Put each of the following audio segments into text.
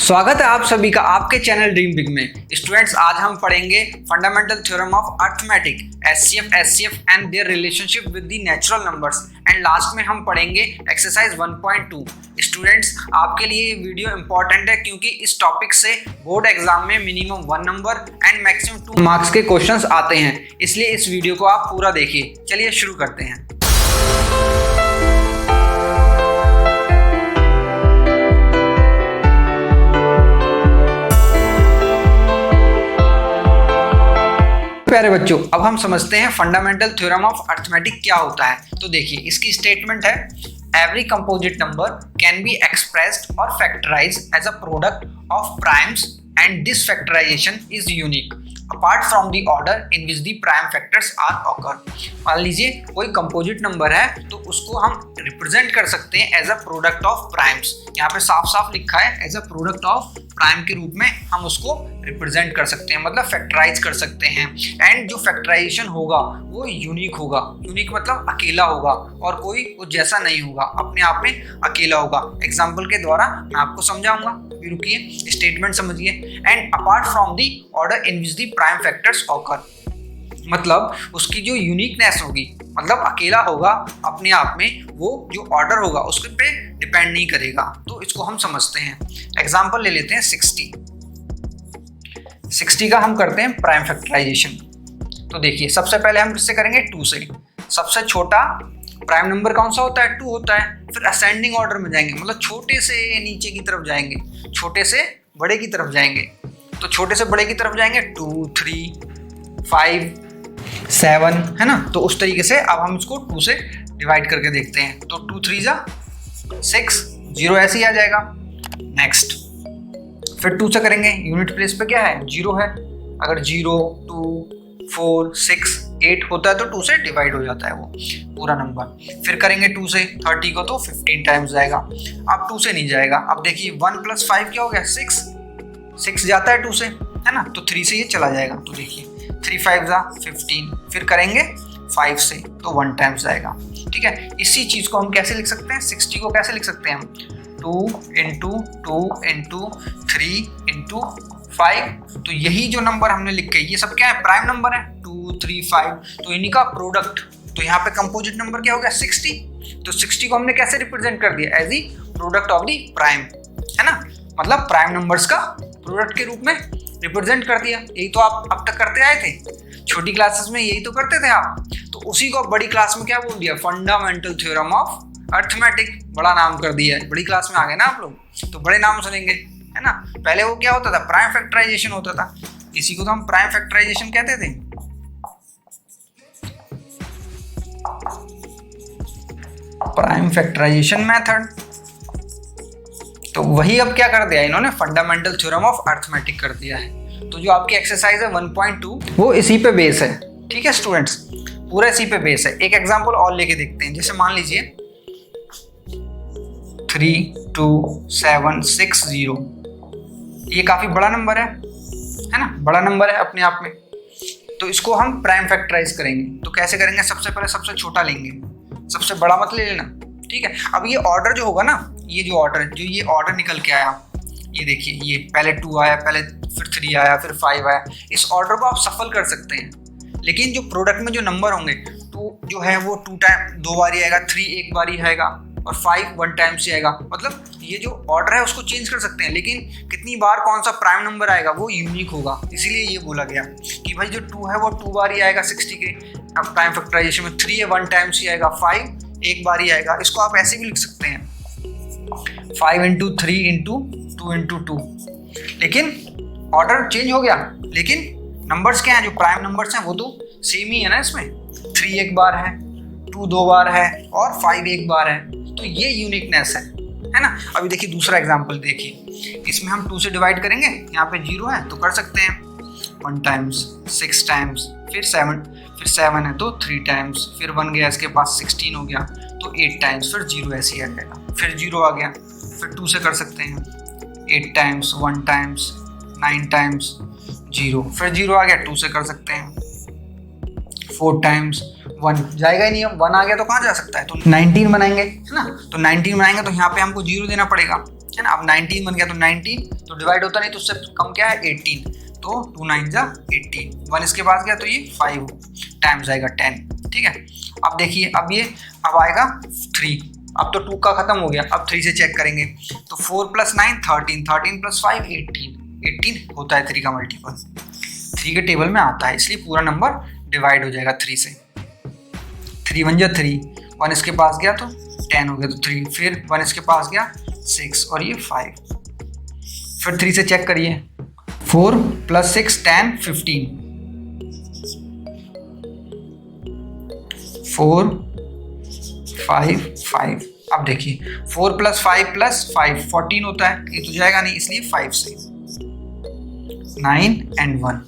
स्वागत है आप सभी का आपके चैनल ड्रीम बिग में। स्टूडेंट्स, आज हम पढ़ेंगे fundamental theorem of arithmetic, HCF and their relationship with the natural numbers and last में हम पढ़ेंगे एक्सरसाइज 1.2। स्टूडेंट्स, आपके लिए ये वीडियो इंपॉर्टेंट है क्योंकि इस टॉपिक से बोर्ड एग्जाम में minimum 1 number and maximum 2 marks के क्वेश्चंस आते हैं, इसलिए इस वीडियो को आप पूरा देखिए। चलिए शुरू करते हैं। प्यारे बच्चों, अब हम समझते हैं फंडामेंटल थ्योरम ऑफ अर्थमेटिक क्या होता है। तो देखिए, इसकी स्टेटमेंट है every composite number can be expressed और factorized as a product of primes and this factorization is unique apart from the order in which the prime factors are occur. मान लीजिए कोई कंपोजिट नंबर है तो उसको हम represent कर सकते हैं as a product of primes. यहाँ पे साफ साफ लिखा है as a product of prime के रूप में हम उसको रिप्रेजेंट कर सकते हैं, मतलब फैक्टराइज कर सकते हैं। एंड जो फैक्टराइजेशन होगा वो यूनिक होगा। यूनिक मतलब अकेला होगा और कोई वो जैसा नहीं होगा, अपने आप में अकेला होगा। एग्जाम्पल के द्वारा मैं आपको समझाऊंगा, रुकिए, स्टेटमेंट समझिए। And apart from the order in which the prime factors occur, मतलब उसकी जो यूनिकनेस होगी, मतलब अकेला होगा अपने आप में, वो जो ऑर्डर होगा उसके पे डिपेंड नहीं करेगा। तो इसको हम समझते हैं। एग्जांपल ले लेते हैं 60 का हम करते हैं प्राइम फैक्टराइजेशन। तो देखिए, सबसे पहले हम किससे करेंगे? 2 से। सबसे छोटा प्राइम नंबर कौन सा होता है? 2 होता है। फिर असेंडिंग ऑर्डर में जाएंगे, मतलब छोटे से नीचे की तरफ जाएंगे, छोटे से बड़े की तरफ जाएंगे। तो छोटे से बड़े की तरफ जाएंगे 2, 3, 5, 7, है ना। तो उस तरीके से अब हम इसको 2 से डिवाइड करके देखते हैं। तो 2 3 जा 6, 0 ऐसे ही आ जाएगा। नेक्स्ट, फिर 2 से करेंगे, यूनिट प्लेस पे क्या है? 0 है। अगर 0, 2, 4, 6, 8 होता है तो 2 से डिवाइड हो जाता है वो पूरा नंबर। फिर करेंगे 2 से 30 को, तो 15 टाइम्स जाएगा। अब 2 से नहीं जाएगा। अब देखिए 1 + 5 क्या हो गया? 6 जाता है 2 से, है ना। तो 3 से ये चला जाएगा। तो देखिए 3 5 जा 15। फिर करेंगे 5 से, तो 1 टाइम्स जाएगा। ठीक है, इसी चीज को हम कैसे लिख सकते हैं? 60 को कैसे लिख सकते हैं हम? 2 × 2 × 3 × 5। तो यही जो नंबर हमने लिखे, ये सब क्या है? प्राइम नंबर है। 2, 3, 5, तो इन्हीं का प्रोडक्ट। तो यहाँ पे कंपोजिट नंबर क्या हो गया? 60। तो 60 को हमने कैसे रिप्रेजेंट कर दिया? As the product of the prime, है ना। मतलब प्राइम नंबर्स का प्रोडक्ट के रूप में रिप्रेजेंट कर दिया। यही तो आप अब तक करते आए थे, छोटी क्लासेस में यही तो करते थे आप। तो उसी को बड़ी क्लास में क्या बोल दिया? Fundamental theorem of arithmetic. बड़ा नाम कर दिया है, बड़ी क्लास में आ गए ना आप लोग, तो बड़े नाम सुनेंगे, है ना। पहले वो क्या होता था? प्राइम फैक्टराइजेशन होता था। इसी को तो हम प्राइम फैक्टराइजेशन कहते थे। Prime factorisation method. तो वही अब क्या कर दिया इन्होंने? फंडामेंटल थ्योरम ऑफ अर्थमेटिक कर दिया है। तो जो आपकी एक्सरसाइज है 1.2 वो इसी पे बेस है। ठीक है स्टूडेंट्स, पूरा इसी पे बेस है। एक एग्जांपल और लेके देखते हैं। जैसे मान लीजिए 3, 2, 7, 6, 0। ये काफी बड़ा नंबर है ना, बड़ा नंबर है अपने आप में। तो इसको हम प्राइम फैक्टराइज करेंगे। तो कैसे करेंगे? सबसे पहले सबसे छोटा लेंगे, सबसे बड़ा मत ले लेना। ठीक है, अब ये ऑर्डर जो होगा ना, ये जो ऑर्डर निकल के आया, ये देखिए, ये पहले 2 आया, पहले फिर 3 आया, फिर 5 आया। इस ऑर्डर को आप सफल कर सकते हैं, लेकिन जो प्रोडक्ट में जो नंबर होंगे, 2 जो है वो 2 टाइम 2 बार ही आएगा, 3 1 बार ही आएगा और 5 1 टाइम से आएगा। मतलब ये जो ऑर्डर है उसको चेंज कर सकते हैं, लेकिन कितनी बार कौन सा प्राइम नंबर आएगा वो यूनिक होगा। इसीलिए ये बोला गया कि भाई जो 2 है वो 2 बार ही आएगा 60 के। अब प्राइम फैक्टराइजेशन में 3 है 1 टाइम से आएगा, 5 1 बार ही आएगा। इसको आप ऐसे भी लिख सकते हैं 5 × 3 × 2 × 2। लेकिन ऑर्डर चेंज हो गया, लेकिन नंबर्स क्या हैं? जो प्राइम नंबर्स हैं वो तो सेम ही है ना। इसमें 3 1 बार है, 2 2 बार है और 5 1 बार है। तो ये यूनिकनेस है ना। अभी देखिए दूसरा एग्जांपल देखिए, इसमें हम 2 से डिवाइड करेंगे। यहाँ पे 0 है तो कर सकते हैं 1 टाइम्स, 6 टाइम्स, फिर 7 है तो 3 टाइम्स, फिर 1 गया इसके पास, 16 हो गया तो 8 टाइम्स, फिर 0 ऐसे ही आ जाएगा। फिर 0 आ गया, फिर 2 से कर सकते हैं 8 टाइम्स, 1 टाइम्स, 9 टाइम्स, 0, फिर 0 आ गया, 2 से कर सकते हैं 4 टाइम्स, 1 जाएगा ही नहीं। अब 1 आ गया तो कहाँ जा सकता है? तो 19 बनाएंगे, है ना। तो 19 बनाएंगे तो यहाँ पे हमको 0 देना पड़ेगा। है ना। अब 19 बन गया तो 19 तो डिवाइड होता नहीं तो उससे कम क्या है 18, तो 2 9 जा 18, 1 इसके पास गया तो ये 5 टाइम्स आएगा 10, ठीक है। अब देखिए अब ये अब आएगा 3, अब तो 2 का खत्म हो गया, अब 3 से चेक करेंगे तो 4 + 9 13, 13 + 5 18, 18 होता है 3 का मल्टीपल, 3 के टेबल में आता है, इसलिए पूरा नंबर डिवाइड हो जाएगा 3 से। 3 1 जा 3, 1 इसके पास गया तो 10 हो गया तो 3, फिर 1 इसके पास गया 6 और ये 5, फिर 3 से चेक करिए 4 + 6 10 15, 4 5 5। अब देखिए 4 + 5 + 5 14 होता है, ये तो जाएगा नहीं इसलिए 5 से 9 and 1।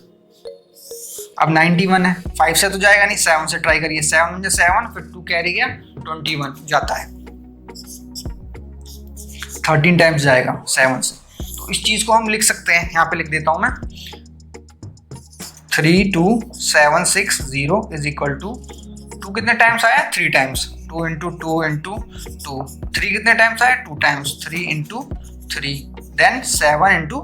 अब 91 है, 5 से तो जाएगा नहीं, 7 से ट्राई करिए, 7 1 जा 7, फिर 2 कैरी गया 21 जाता है, 13 टाइम्स जाएगा 7 से। तो इस चीज को हम लिख सकते हैं, यहाँ पे लिख देता हूं मैं 32760 इज इक्वल टू 2 कितने टाइम्स आया 3 टाइम्स, 2 × 2 × 2, 3 कितने टाइम्स आया 2 टाइम्स, 3 × 3 देन 7 ×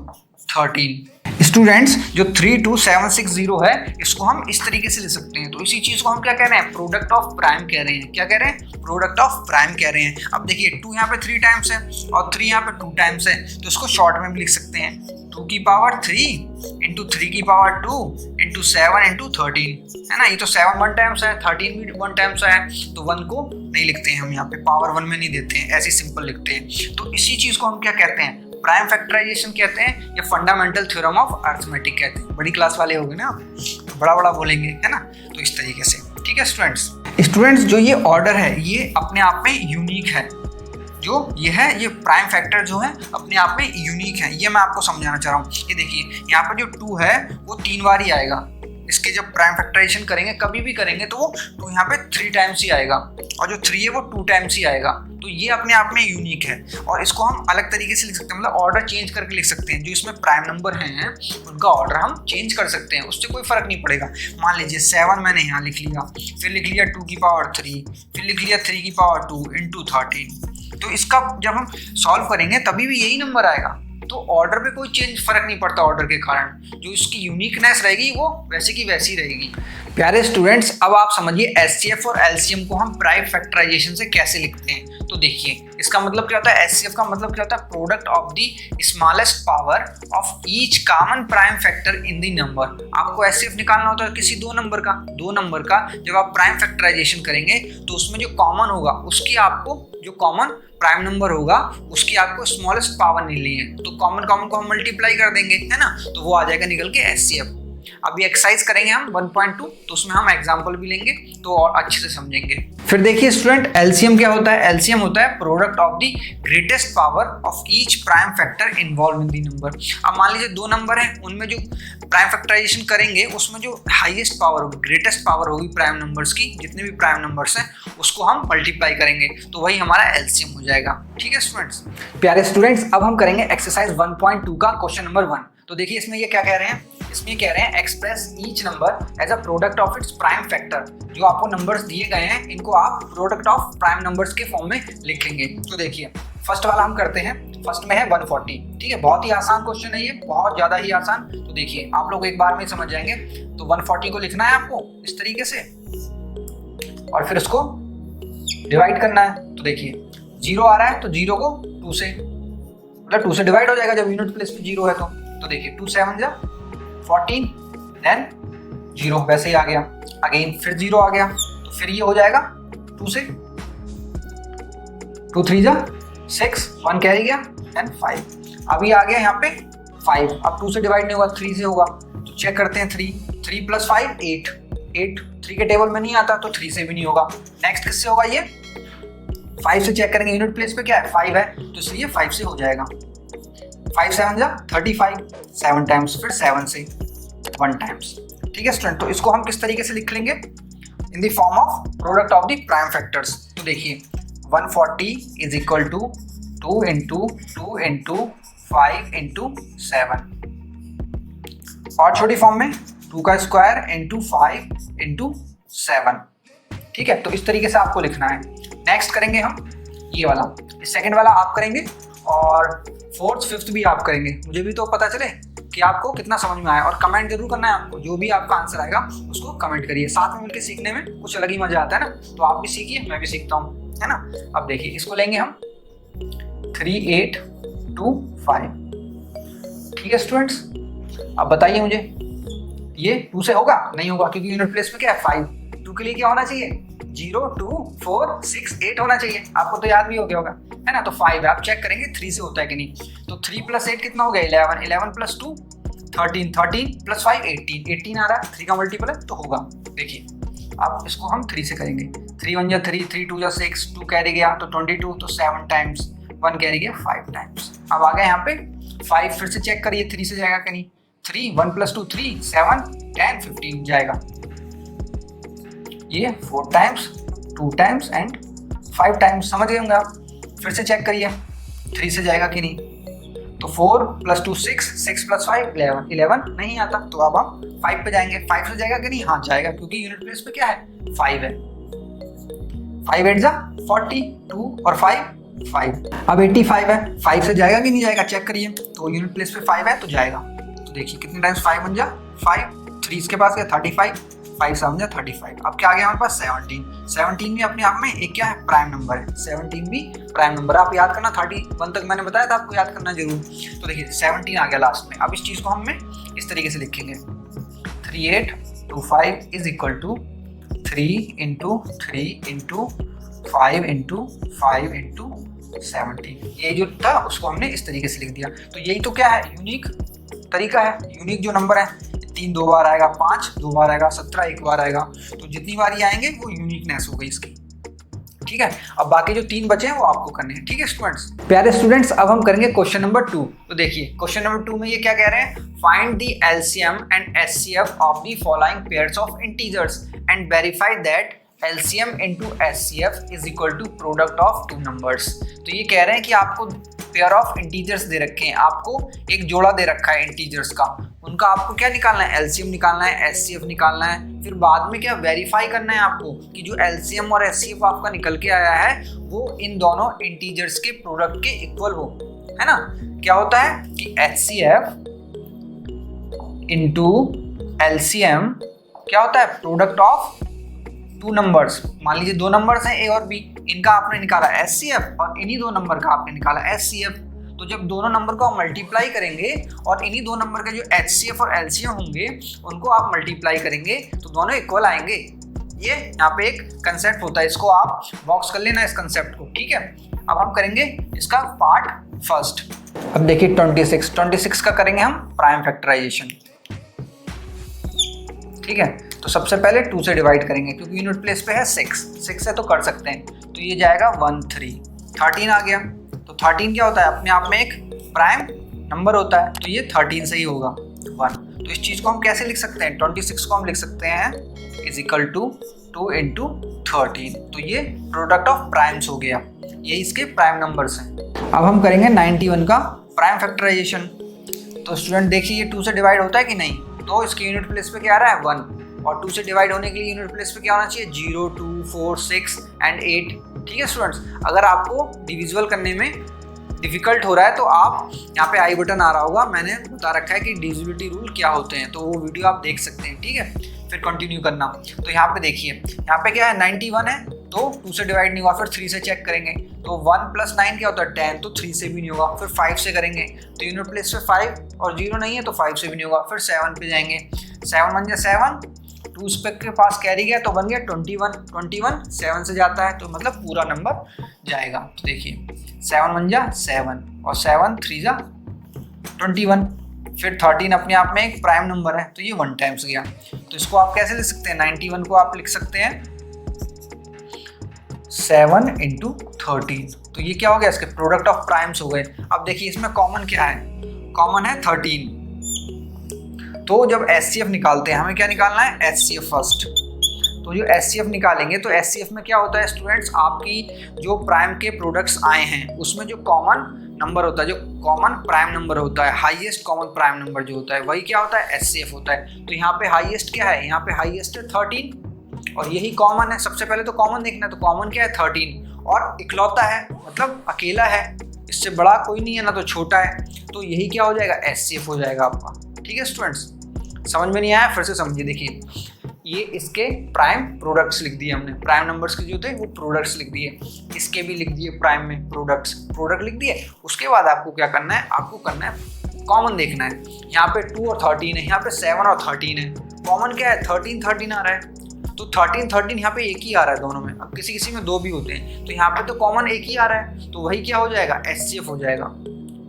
13। स्टूडेंट्स जो 32760 है इसको हम इस तरीके से लिख सकते हैं, तो इसी चीज को हम क्या कह रहे हैं प्रोडक्ट ऑफ प्राइम कह रहे हैं, क्या कह रहे हैं प्रोडक्ट ऑफ प्राइम कह रहे हैं। अब देखिए 2 यहाँ पे 3 टाइम्स है और 3 यहाँ पे 2 टाइम्स है, तो इसको शॉर्ट में भी लिख सकते हैं 2 की पावर 3 × 3 की पावर 2 × 7 × 13, है ना। ये तो 7 1 टाइम्स है, 13 भी 1 टाइम्स है, तो 1 को नहीं लिखते हैं हम यहाँ पे, पावर 1 में नहीं देते हैं, ऐसे सिंपल लिखते हैं। तो इसी चीज को हम क्या कहते हैं प्राइम फैक्टराइजेशन कहते हैं या फंडामेंटल थ्योरम ऑफ अरिथमेटिक कहते हैं। बड़ी क्लास वाले हो गए ना आप, तो बड़ा बड़ा बोलेंगे, है ना। तो इस तरीके से, ठीक है स्टूडेंट्स जो ये ऑर्डर है ये अपने आप में यूनिक है, जो ये है ये प्राइम फैक्टर जो है अपने आप में यूनिक है, ये मैं आपको समझाना चाह रहा हूँ। ये देखिए यहाँ पर जो 2 है वो 3 बार ही आएगा, इसके जब प्राइम फैक्टराइजेशन करेंगे कभी भी करेंगे तो वो 2 यहाँ पे 3 टाइम्स ही आएगा, और जो 3 है वो 2 टाइम्स ही आएगा, तो ये अपने आप में यूनिक है। और इसको हम अलग तरीके से लिख सकते हैं, मतलब ऑर्डर चेंज करके लिख सकते हैं, जो इसमें प्राइम नंबर हैं उनका ऑर्डर हम चेंज कर सकते हैं, उससे कोई फर्क नहीं पड़ेगा। मान लीजिए 7 मैंने यहाँ लिख लिया, फिर लिख लिया 2 की पावर 3, फिर लिख लिया 3 की पावर 2 × 13, तो इसका जब हम सॉल्व करेंगे तभी भी यही नंबर आएगा, तो ऑर्डर पे कोई चेंज फर्क नहीं पड़ता, ऑर्डर के कारण जो इसकी यूनिकनेस रहेगी वो वैसी की वैसी रहेगी। प्यारे स्टूडेंट्स अब आप समझिए एचसीएफ और एलसीएम को हम प्राइम फैक्टराइजेशन से कैसे लिखते हैं। तो देखिए इसका मतलब क्या होता है, एचसीएफ का मतलब क्या होता है product of the smallest power of each common prime factor in the number. आपको एचसीएफ निकालना होता है किसी दो नंबर का, जब आप प्राइम फैक्टराइजेशन करेंगे तो उसमें जो कॉमन होगा उसकी आपको जो कॉमन प्राइम नंबर होगा उसकी आपको स्मॉलेस्ट पावर नहीं है, तो कॉमन को हम मल्टीप्लाई कर देंगे, है ना, तो वो आ जाएगा निकल के एचसीएफ। अभी एक्सरसाइज करेंगे हम 1.2, तो उसमें हम एग्जांपल भी लेंगे तो और अच्छे से समझेंगे। फिर देखिए स्टूडेंट एलसीएम क्या होता है, एलसीएम होता है product of the greatest power of each prime factor involve in the number. अब मान लीजिए 2 नंबर हैं, उनमें जो प्राइम फैक्टराइजेशन करेंगे उसमें जो हाईएस्ट पावर होगी, ग्रेटेस्ट पावर होगी प्राइम नंबर्स की, जितने भी प्राइम नंबर्स हैं उसको हम मल्टीप्लाई करेंगे, तो वही हमारा एलसीएम हो जाएगा। ठीक है स्टूडेंट्स। प्यारे स्टूडेंट्स अब हम करेंगे एक्सरसाइज 1.2 का क्वेश्चन नंबर 1। तो देखिए इसमें ये क्या कह रहे हैं, इसमें कह रहे हैं express each number as a product of its prime factor. जो आपको नंबर्स दिए गए हैं इनको आप प्रोडक्ट ऑफ प्राइम नंबर्स के फॉर्म में लिखेंगे। तो देखिए फर्स्ट वाला हम करते हैं, फर्स्ट में है 140। ठीक है, बहुत ही आसान क्वेश्चन है ये, बहुत ज्यादा ही आसान। तो देखिए आप लोग एक बार में समझ जाएंगे। तो 140 को लिखना है आपको इस तरीके से और फिर उसको डिवाइड करना है। तो देखिए 0 आ रहा है तो 0 को 2 से, मतलब 2 से डिवाइड हो जाएगा जब यूनिट प्लेस पे 0 है तो देखिए 2 7 जा 14 देन 0 वैसे ही आ गया, अगेन फिर 0 आ गया तो फिर ये हो जाएगा 2 से, 2 3 जा 6, 1 कैरी गया देन 5। अभी आ गया यहाँ पे 5, अब 2 से डिवाइड नहीं होगा 3 से होगा, तो चेक करते हैं 3 + 5 8 3 के टेबल में नहीं आता तो 3 से भी नहीं होगा। नेक्स्ट किससे होगा, ये 5 से चेक करेंगे, यूनिट प्लेस पे क्या है 5 है तो इसलिए 5 से हो जाएगा। 5 7 जा 35, 7 टाइम्स, फिर 7 से 1 टाइम्स। ठीक है स्टूडेंट, तो इसको हम किस तरीके से लिख लेंगे, in the form of product of the prime factors. तो देखिए 140 इज इक्वल टू 2 × 2 × 5 × 7, और छोटी फॉर्म में 2 का स्क्वायर × 5 × 7। ठीक है, तो इस तरीके से आपको लिखना है। नेक्स्ट करेंगे हम ये वाला, सेकंड वाला आप करेंगे और फोर्थ फिफ्थ भी आप करेंगे, मुझे भी तो पता चले कि आपको कितना समझ में आया। और कमेंट जरूर करना है आपको, जो भी आपका आंसर आएगा उसको कमेंट करिए। साथ में मिलकर सीखने में कुछ अलग ही मजा आता है ना, तो आप भी सीखिए, मैं भी सीखता हूँ, है ना। अब देखिए इसको लेंगे हम 3, 8, 2, 5। ठीक है स्टूडेंट्स, अब बताइए मुझे ये 2 से होगा? नहीं होगा, क्योंकि यूनिट प्लेस पे क्या है 5। 2 के लिए क्या होना चाहिए? 0, 2, 4, 6, 8 होना चाहिए। आपको तो याद भी हो गया होगा, है ना। तो 5 है, आप चेक करेंगे 3 से होता है कि नहीं। तो 3 + 8 कितना हो गया? 11, 11 + 2 13, 13 + 5 18, 18 आ रहा है, 3 का मल्टीपल है तो होगा। देखिए अब इसको हम 3 से करेंगे। 3 × 1 = 3, 3 × 2 = 6, 2 कैरी गया तो 22, तो 7 टाइम्स, 1 कैरी गया 5 टाइम्स। अब आ गए यहाँ पे 5, फिर से चेक करिए 3 से जाएगा कि नहीं। 3, 1 + 2 3, 7, 10, 15 जाएगा। ये 4 टाइम्स, 2 टाइम्स एंड 5 टाइम्स, समझ गए होंगे आप। फिर से चेक करिए 3 से जाएगा कि नहीं। तो 4 + 2 6, 6 + 5 11, 11 नहीं आता, तो अब हम 5 पे जाएंगे। 5 से जाएगा कि नहीं? हाँ जाएगा, क्योंकि यूनिट प्लेस पे क्या है 5 है। 5 8 = 42 और 5 5। अब 85 है, 5 से जाएगा कि नहीं जाएगा चेक करिए। तो यूनिट प्लेस पे 5 है तो जाएगा। तो देखिए कितने टाइम्स 5 बन जा 5, 3 इसके पास गया 35, 5 7 जा 35। अब क्या आ गया हमारे पास 17। 17 भी अपने आप में एक क्या है? प्राइम नंबर है। 17 भी प्राइम नंबर। आप याद करना, 31 तक मैंने बताया था आपको याद करना जरूर। तो देखिए 17 आ गया लास्ट में। अब इस चीज को हम इस तरीके से लिखेंगे 3825 = 3 × 3 × 5 × 5 × 17। ये जो था उसको हमने इस तरीके से लिख दिया। तो यही तो क्या है? यूनिक तरीका है। यूनिक जो नंबर है, 3 2 बार आएगा, 5 2 बार आएगा, 17 1 बार आएगा। तो जितनी बार ये आएंगे वो यूनिकनेस हो गई इसकी। ठीक है, अब बाकी जो 3 बचे हैं वो आपको करने हैं। ठीक है स्टूडेंट्स, प्यारे स्टूडेंट्स, अब हम करेंगे क्वेश्चन नंबर 2। तो देखिए क्वेश्चन नंबर 2 में ये क्या कह रहे हैं? Find the LCM and HCF of the following pairs of integers and verify that LCM × HCF = product of 2 numbers. तो ये कह रहे हैं कि आपको पेयर ऑफ इंटीजर्स दे रखे हैं, आपको एक जोड़ा दे रखा है इंटीजर्स का, उनका आपको क्या निकालना है? LCM निकालना है, HCF निकालना है, फिर बाद में क्या वेरीफाई करना है आपको कि जो LCM और HCF आपका निकल के आया है वो इन दोनों इंटीजर्स के प्रोडक्ट के इक्वल हो, है ना। क्या होता है कि HCF × LCM क्या होता है? Product of 2 numbers. मान लीजिए 2 नंबर्स हैं A और B, इनका आपने निकाला HCF और इन्हीं 2 नंबर का आपने निकाला HCF। तो जब दोनों नंबर को आप मल्टीप्लाई करेंगे और इन्हीं 2 नंबर के जो HCF और LCM होंगे उनको आप मल्टीप्लाई करेंगे तो दोनों इक्वल आएंगे। ये यहाँ पे एक कंसेप्ट होता है, इसको आप बॉक्स कर लेना इस कंसेप्ट को। ठीक है, अब हम करेंगे इसका पार्ट फर्स्ट। अब देखिए 26 का करेंगे हम प्राइम फैक्टराइजेशन। ठीक है, तो सबसे पहले 2 से डिवाइड करेंगे क्योंकि यूनिट प्लेस पे है 6 से तो कर सकते हैं। तो ये जाएगा 1 3, 13 आ गया। तो 13 क्या होता है? अपने आप में एक प्राइम नंबर होता है, तो ये 13 से ही होगा 1। तो इस चीज़ को हम कैसे लिख सकते हैं? 26 को हम लिख सकते हैं = 2 × 13। तो ये प्रोडक्ट ऑफ प्राइम्स हो गया, ये इसके प्राइम नंबर्स हैं। अब हम करेंगे 91 का प्राइम फैक्टराइजेशन। तो स्टूडेंट देखिए ये 2 से डिवाइड होता है कि नहीं? तो इसके यूनिट प्लेस पे क्या आ रहा है 1, और 2 से डिवाइड होने के लिए यूनिट प्लेस पे क्या होना चाहिए? 0 2 4 6 एंड 8। ठीक है स्टूडेंट्स, अगर आपको डिविजिबल करने में डिफिकल्ट हो रहा है तो आप यहाँ पे आई बटन आ रहा होगा, मैंने बता रखा है कि डिविजिबिलिटी रूल क्या होते हैं, तो वो वीडियो आप देख सकते हैं। ठीक है, फिर कंटिन्यू करना। तो यहाँ पे देखिए, यहाँ पे क्या है 91 है तो 2 से डिवाइड नहीं हुआ, फिर 3 से चेक करेंगे तो 1 + 9 क्या होता है 10, तो 3 से भी नहीं होगा। फिर 5 से करेंगे तो यूनिट प्लेस पे 5 और 0 नहीं है तो 5 से भी नहीं होगा। फिर 7 पे जाएंगे, 7 1 जा 7, 2 स्पेक के पास कैरी गया तो बन गया 21, 21 7 से जाता है तो मतलब पूरा नंबर जाएगा। तो देखिए 7 1 जा 7 और 7 3 जा 21। फिर 13 अपने आप में एक प्राइम नंबर है तो ये 1 टाइम्स गया। तो इसको आप कैसे लिख सकते हैं? 91 को आप लिख सकते हैं 7 × 13। तो ये क्या हो गया? इसके प्रोडक्ट ऑफ प्राइम्स हो गए। अब देखिए इसमें कॉमन क्या है? कॉमन है 13। तो जब HCF निकालते हैं हमें क्या निकालना है? HCF first. तो जो HCF निकालेंगे तो HCF में क्या होता है स्टूडेंट्स? आपकी जो प्राइम के प्रोडक्ट्स आए हैं उसमें जो कॉमन नंबर होता है, जो कॉमन प्राइम नंबर होता है, हाईएस्ट कॉमन प्राइम नंबर जो होता है वही क्या होता है? HCF होता है। तो यहाँ पे हाईएस्ट क्या है? यहाँ पे हाईएस्ट है 13 और यही कॉमन है। सबसे पहले तो कॉमन देखना है, तो कॉमन क्या है 13 और इकलौता है मतलब अकेला है, इससे बड़ा कोई नहीं है ना तो छोटा है, तो यही क्या हो जाएगा, HCF हो जाएगा आपका। ठीक है स्टूडेंट्स, समझ में नहीं आया फिर से समझिए। देखिए ये इसके प्राइम प्रोडक्ट्स लिख दिए हमने, प्राइम नंबर्स के जो थे वो प्रोडक्ट्स लिख दिए, इसके भी लिख दिए प्राइम में प्रोडक्ट लिख दिए। उसके बाद आपको क्या करना है, आपको करना है कॉमन देखना है। यहाँ पे 2 और 13 है, यहाँ पे 7 और 13 है, कॉमन क्या है, 13 आ रहा है, तो 13 यहाँ पे एक ही आ रहा है दोनों में। अब किसी किसी में 2 भी होते हैं, तो यहाँ पे तो कॉमन एक ही आ रहा है, तो वही क्या हो जाएगा, HCF हो जाएगा।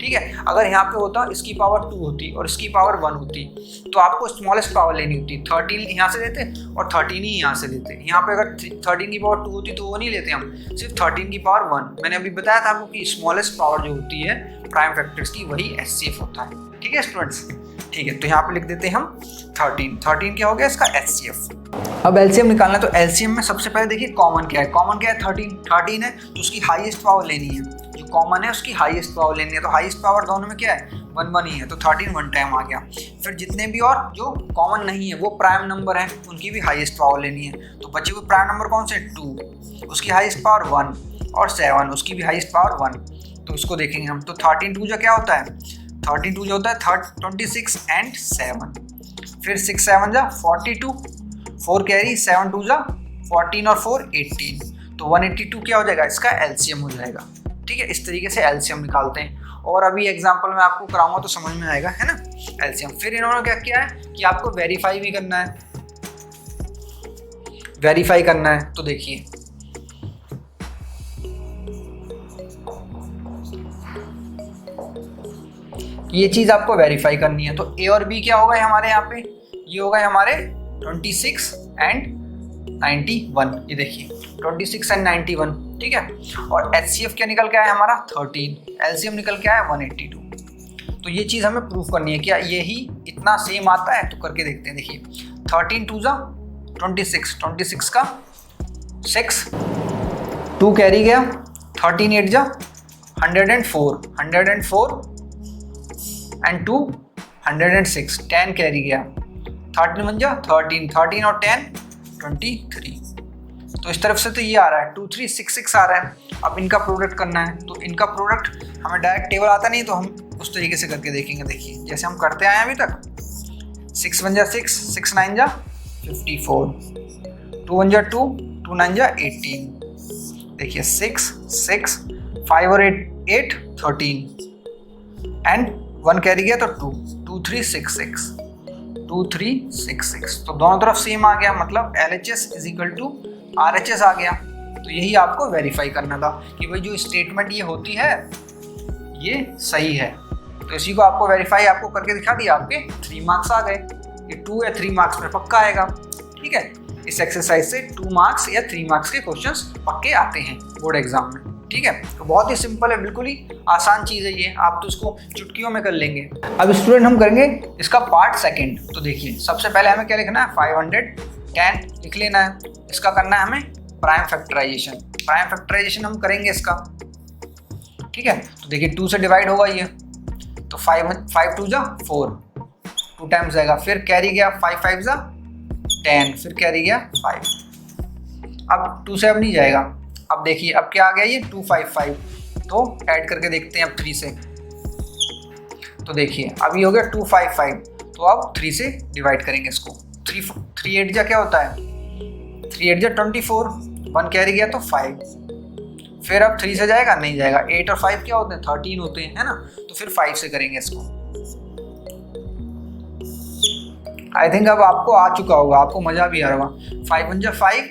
ठीक है, अगर यहाँ पे होता इसकी पावर 2 होती और इसकी पावर 1 होती, तो आपको स्मॉलेस्ट पावर लेनी होती, 13 यहाँ से लेते और 13 ही यहाँ से लेते। यहाँ पे अगर 13 की पावर 2 होती तो वो नहीं लेते हम, सिर्फ 13 की पावर 1। मैंने अभी बताया था आपको कि स्मॉलेस्ट पावर जो होती है प्राइम फैक्टर्स की, वही HCF होता है। ठीक है स्टूडेंट्स, ठीक है, तो यहाँ पे लिख देते हैं हम 13 क्या हो गया इसका, HCF। अब LCM निकालना है, तो LCM में सबसे पहले देखिए कॉमन क्या है, 13 है, तो उसकी हाईएस्ट पावर लेनी है, जो कॉमन है उसकी हाईएस्ट पावर लेनी है, तो हाईएस्ट पावर दोनों में क्या है, 1 ही है, तो 13 1 टाइम आ गया। फिर जितने भी और जो कॉमन नहीं है वो प्राइम नंबर है, उनकी भी हाईएस्ट पावर लेनी है, तो बचे हुए प्राइम नंबर कौन से, 2, उसकी हाईएस्ट पावर 1, और 7 उसकी भी हाईएस्ट पावर 1। तो इसको देखेंगे हम, तो 13 2 जो क्या होता है, 13 2 जो होता है 26 एंड 7, फिर 6 7 जा 42, 4 कैरी, 7 2 जा 14 और 4 18, तो 182 क्या हो जाएगा, इसका LCM हो जाएगा। ठीक है, इस तरीके से LCM निकालते हैं, और अभी एग्जांपल में आपको कराऊंगा तो समझ में आएगा, है ना, LCM। फिर इन्होंने क्या किया है कि आपको वेरीफाई भी करना है, वेरीफाई करना है, तो देखिए ये चीज आपको वेरीफाई करनी है, तो A और B क्या होगा हमारे यहाँ पे, ये होगा हमारे 26 एंड 91, ये देखिए 26 एंड 91। ठीक है, और HCF क्या निकल के आया हमारा 13, LCM निकल के आया 182। तो ये चीज़ हमें प्रूफ करनी है, क्या यही इतना सेम आता है, तो करके देखते हैं। देखिए 13 2 जा 26 का 6, 2 कैरी गया, 13 8 जा 104 एंड 2 106, 10 कैरी गया, 13 1 जा 13 और 10 23। तो इस तरफ से तो ये आ रहा है 2 3 6 6 आ रहा है। अब इनका प्रोडक्ट करना है, तो इनका प्रोडक्ट हमें डायरेक्ट टेबल आता नहीं, तो हम उस तरीके से करके देखेंगे। देखिए जैसे हम करते आए हैं अभी तक, 6 1 जा 6, 6 9 जा 54, 2 1 जा 2, 2 9 जा 18। देखिए 6 6 5 और 8 13 एंड 1 कैरी गया, तो 2 3 6 6 2 3 6 6, तो दोनों तरफ सेम आ गया, मतलब LHS is equal to RHS आ गया। तो यही आपको वेरीफाई करना था कि भाई जो स्टेटमेंट ये होती है ये सही है, तो इसी को आपको वेरीफाई आपको करके दिखा दिया, आपके 3 मार्क्स आ गए। ये 2 या 3 मार्क्स में पक्का आएगा। ठीक है, इस एक्सरसाइज से 2 मार्क्स या 3 मार्क्स के क्वेश्चंस पक्के आते हैं बोर्ड एग्जाम में। ठीक है, तो बहुत ही सिंपल है, बिल्कुल ही आसान चीज़ है ये, आप तो इसको चुटकियों में कर लेंगे। अब स्टूडेंट हम करेंगे इसका पार्ट सेकंड। तो देखिए सबसे पहले हमें क्या लिखना है, 510 लिख लेना है। इसका करना है हमें प्राइम फैक्टराइजेशन। प्राइम फैक्टराइजेशन हम करेंगे इसका। ठीक है, तो देखिए 2 से डिवाइड होगा ये, तो 5 2 जा 4, 2 टाइम्स जाएगा, फिर कैरी गया 5 5 जा 10, फिर कैरी गया 5। अब 2 से अब नहीं जाएगा। अब देखिए अब क्या आ गया, ये 255, तो ऐड करके देखते हैं अब 3 से। तो देखिए अब ये हो गया 255, तो अब 3 से डिवाइड करेंगे इसको। 3 8 जा क्या होता है, 3 8 जा 24, 1 कैरी गया तो 5, फिर अब 3 से जाएगा, नहीं जाएगा। 8 और 5 क्या होते हैं, 13 होते हैं, है ना, तो फिर 5 से करेंगे इसको। आई थिंक अब आपको आ चुका होगा, आपको मजा भी आ रहा होगा। 5 1 जा 5,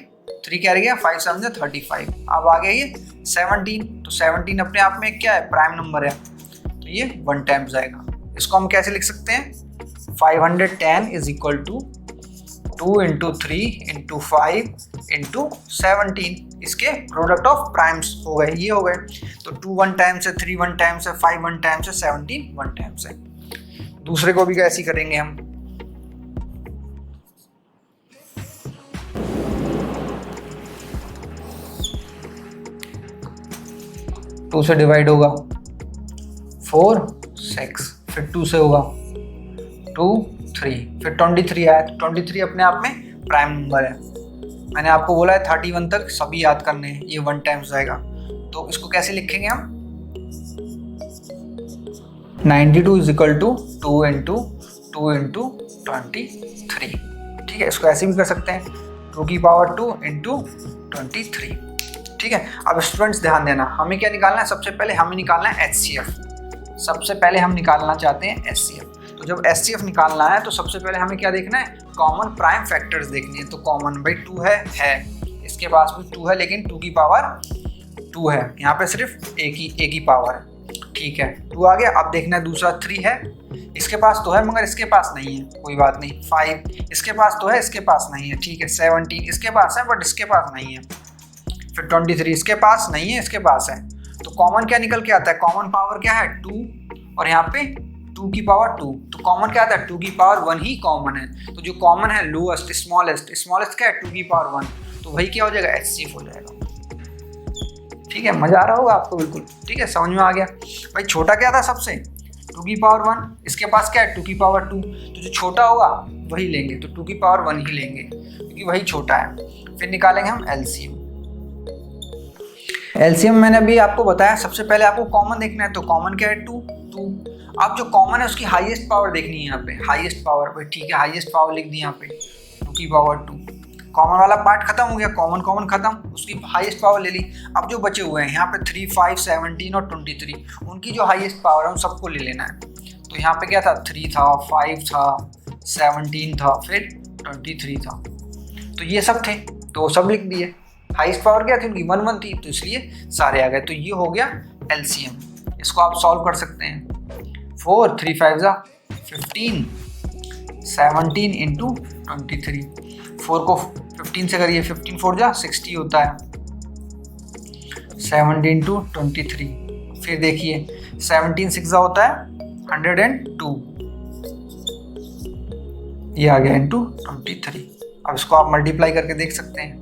3 कैरी गया, 5 7 जा 35। अब आ गया ये 17, तो 17 अपने आप में क्या है, प्राइम नंबर है, तो ये 1 टाइम्स जाएगा। इसको हम कैसे लिख सकते हैं, 510 is equal to 2 into 3 into 5 into 17। इसके प्रोडक्ट ऑफ प्राइम्स हो गए, ये हो गए। तो 2 1 टाइम्स है, 3 1 टाइम्स है, 5 1 टाइम्स है, 17 1 टाइम्स है। दूसरे को भी कैसे ही करेंगे हम, टू से डिवाइड होगा 4 6, फिर 2 से होगा 2 3, फिर 23 आया, तो 23 अपने आप में प्राइम नंबर है। मैंने आपको बोला है 31 तक सभी याद करने हैं, ये 1 टाइम्स जाएगा। तो इसको कैसे लिखेंगे हम, 92 इज इक्वल टू 2 इंटू 23। ठीक है, इसको ऐसे भी कर सकते हैं 2 की पावर 2 इंटू 23। ठीक है, अब स्टूडेंट्स ध्यान देना, हमें क्या निकालना है, सबसे पहले हमें निकालना है HCF। सबसे पहले हम निकालना चाहते हैं HCF। तो जब HCF निकालना है तो सबसे पहले हमें क्या देखना है, कॉमन प्राइम फैक्टर्स देखनी है। तो कॉमन भाई 2 है, इसके पास भी 2 है लेकिन 2 की पावर 2 है, यहाँ पे सिर्फ एक ही पावर है। ठीक है, 2 आ गया। अब देखना है दूसरा 3 है, इसके पास तो है मगर इसके पास नहीं है, कोई बात नहीं। 5 इसके पास तो है, इसके पास नहीं है। ठीक है, 17 इसके पास है बट इसके पास नहीं है। फिर 23 इसके पास नहीं है, इसके पास है। तो कॉमन क्या निकल के आता है, कॉमन पावर क्या है 2 और यहाँ पे 2 की पावर 2। तो कॉमन क्या आता है, 2 की पावर 1 ही कॉमन है। तो जो कॉमन है लोएस्ट स्मॉलेस्ट क्या है 2 की पावर 1, तो वही क्या हो जाएगा, HCF हो जाएगा। ठीक है, मजा आ रहा होगा आपको बिल्कुल। ठीक है, समझ में आ गया। भाई छोटा क्या था सबसे, 2 की पावर 1, इसके पास क्या है 2 की पावर 2, तो जो छोटा होगा वही लेंगे, तो 2 की पावर 1 ही लेंगे क्योंकि वही छोटा है। फिर निकालेंगे हम LCM। LCM मैंने अभी आपको बताया, सबसे पहले आपको कॉमन देखना है। तो कॉमन क्या है 2। अब जो कॉमन है उसकी हाईएस्ट पावर देखनी है यहाँ पे, हाईएस्ट पावर। भाई ठीक है, हाईएस्ट पावर लिख दी यहाँ पे 2 की पावर 2। कॉमन वाला पार्ट खत्म हो गया, कॉमन खत्म, उसकी हाईएस्ट पावर ले ली। अब जो बचे हुए हैं यहाँ पे 3, 5, 17 और 23, उनकी जो हाईएस्ट पावर है उन सबको ले लेना है। तो यहाँ पे क्या था, 3 था, 5 था, 17 था, फिर 23 था। तो ये सब थे, तो सब लिख दिए। हाईएस्ट पावर क्या थी उनकी, 1 थी, तो इसलिए सारे आ गए। तो ये हो गया LCM। इसको आप सॉल्व कर सकते हैं। 4 3 5 जा 15, 17 इंटू 23। 4 को 15 से करिए, 15 4 जा 60 होता है, 17 इंटू 23। फिर देखिए 17 6 जा होता है 102, ये आ गया इंटू 23। अब इसको आप मल्टीप्लाई करके देख सकते हैं,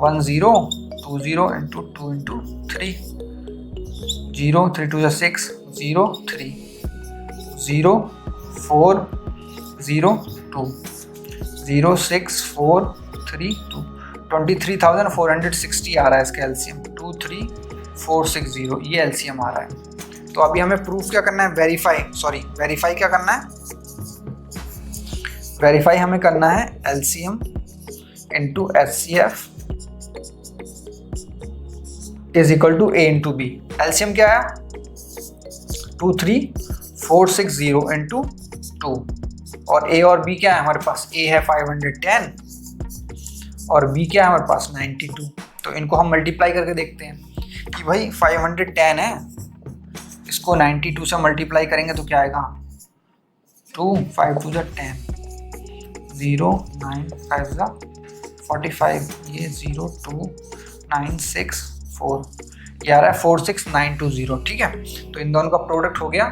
1 0 2 0 इंटू 2 इंटू 3, 0 3 2 6 0 3 0 4 0 2 0 6 4 3 2, 23,460 आ रहा है इसका LCM। 23460 ये LCM आ रहा है। तो अभी हमें प्रूफ क्या करना है, वेरीफाई क्या करना है, वेरीफाई हमें करना है LCM into HCF is equal to A into B। LCM क्या है 23460 इंटू 2, और A और B क्या है हमारे पास, A है 510 और B क्या है हमारे पास 92। तो इनको हम मल्टीप्लाई करके देखते हैं कि भाई 510 है, इसको 92 से मल्टीप्लाई करेंगे तो क्या आएगा, 2 5 2 10, 0 9 5 45, ये 0 2 9 6 4, ये आ रहा है 46920। ठीक है, तो इन दोनों का प्रोडक्ट हो गया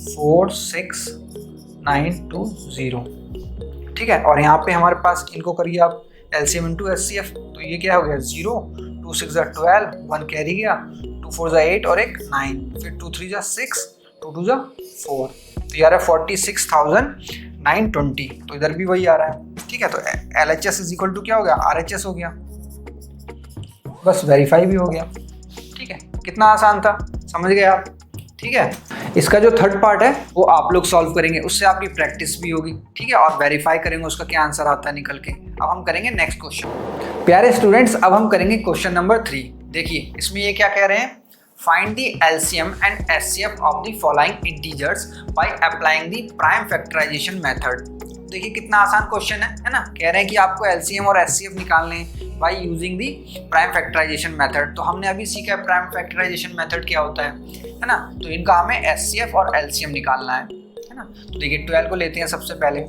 46920। ठीक है, और यहाँ पे हमारे पास इनको करिए आप LCM इंटू HCF, तो ये क्या हो गया 0 2 6 12, 1 कैरी गया, 2 4 8 और एक 9, फिर 2 3 6 2 2 4, तो ये आ रहा है 46,920। तो इधर भी वही आ रहा है। ठीक है, तो LHS इज इक्वल टू क्या हो गया, RHS हो गया, बस वेरीफाई भी हो गया। ठीक है, कितना आसान था, समझ गए आप। ठीक है, इसका जो थर्ड पार्ट है वो आप लोग सॉल्व करेंगे, उससे आपकी प्रैक्टिस भी होगी। ठीक है, और वेरीफाई करेंगे उसका क्या आंसर आता है निकल के। अब हम करेंगे नेक्स्ट क्वेश्चन। प्यारे स्टूडेंट्स, अब हम करेंगे क्वेश्चन नंबर 3। देखिए इसमें ये क्या कह रहे हैं, find the LCM and HCF of the following integers by applying the prime factorisation method. देखिए कितना आसान क्वेश्चन है ना। कह रहे हैं कि आपको LCM और HCF निकालने हैं by using the prime factorisation method. तो हमने अभी सीखा है प्राइम फैक्टराइजेशन मेथड क्या होता है ना। तो इनका हमें HCF और LCM निकालना है ना। तो देखिए 12 को लेते हैं सबसे पहले।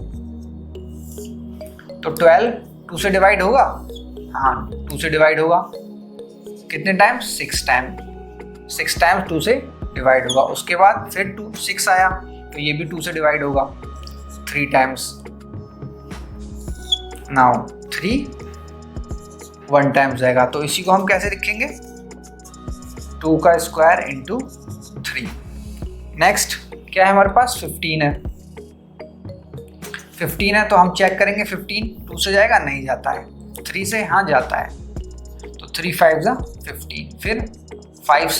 तो 12 2 से डिवाइड होगा, हाँ 2 से डिवाइड होगा, कितने टाइम्स 6 टाइम, 6 टाइम्स 2 से डिवाइड होगा। उसके बाद फिर 2 6 आया तो ये भी 2 से डिवाइड होगा 3 टाइम्स। नाउ 3 1 टाइम्स जाएगा, तो इसी को हम कैसे लिखेंगे, 2 का स्क्वायर इंटू 3। नेक्स्ट क्या है हमारे पास 15 है। 15 है तो हम चेक करेंगे 15 2 से जाएगा, नहीं जाता है, 3 से हाँ जाता है, तो 3 5 15। फिर 5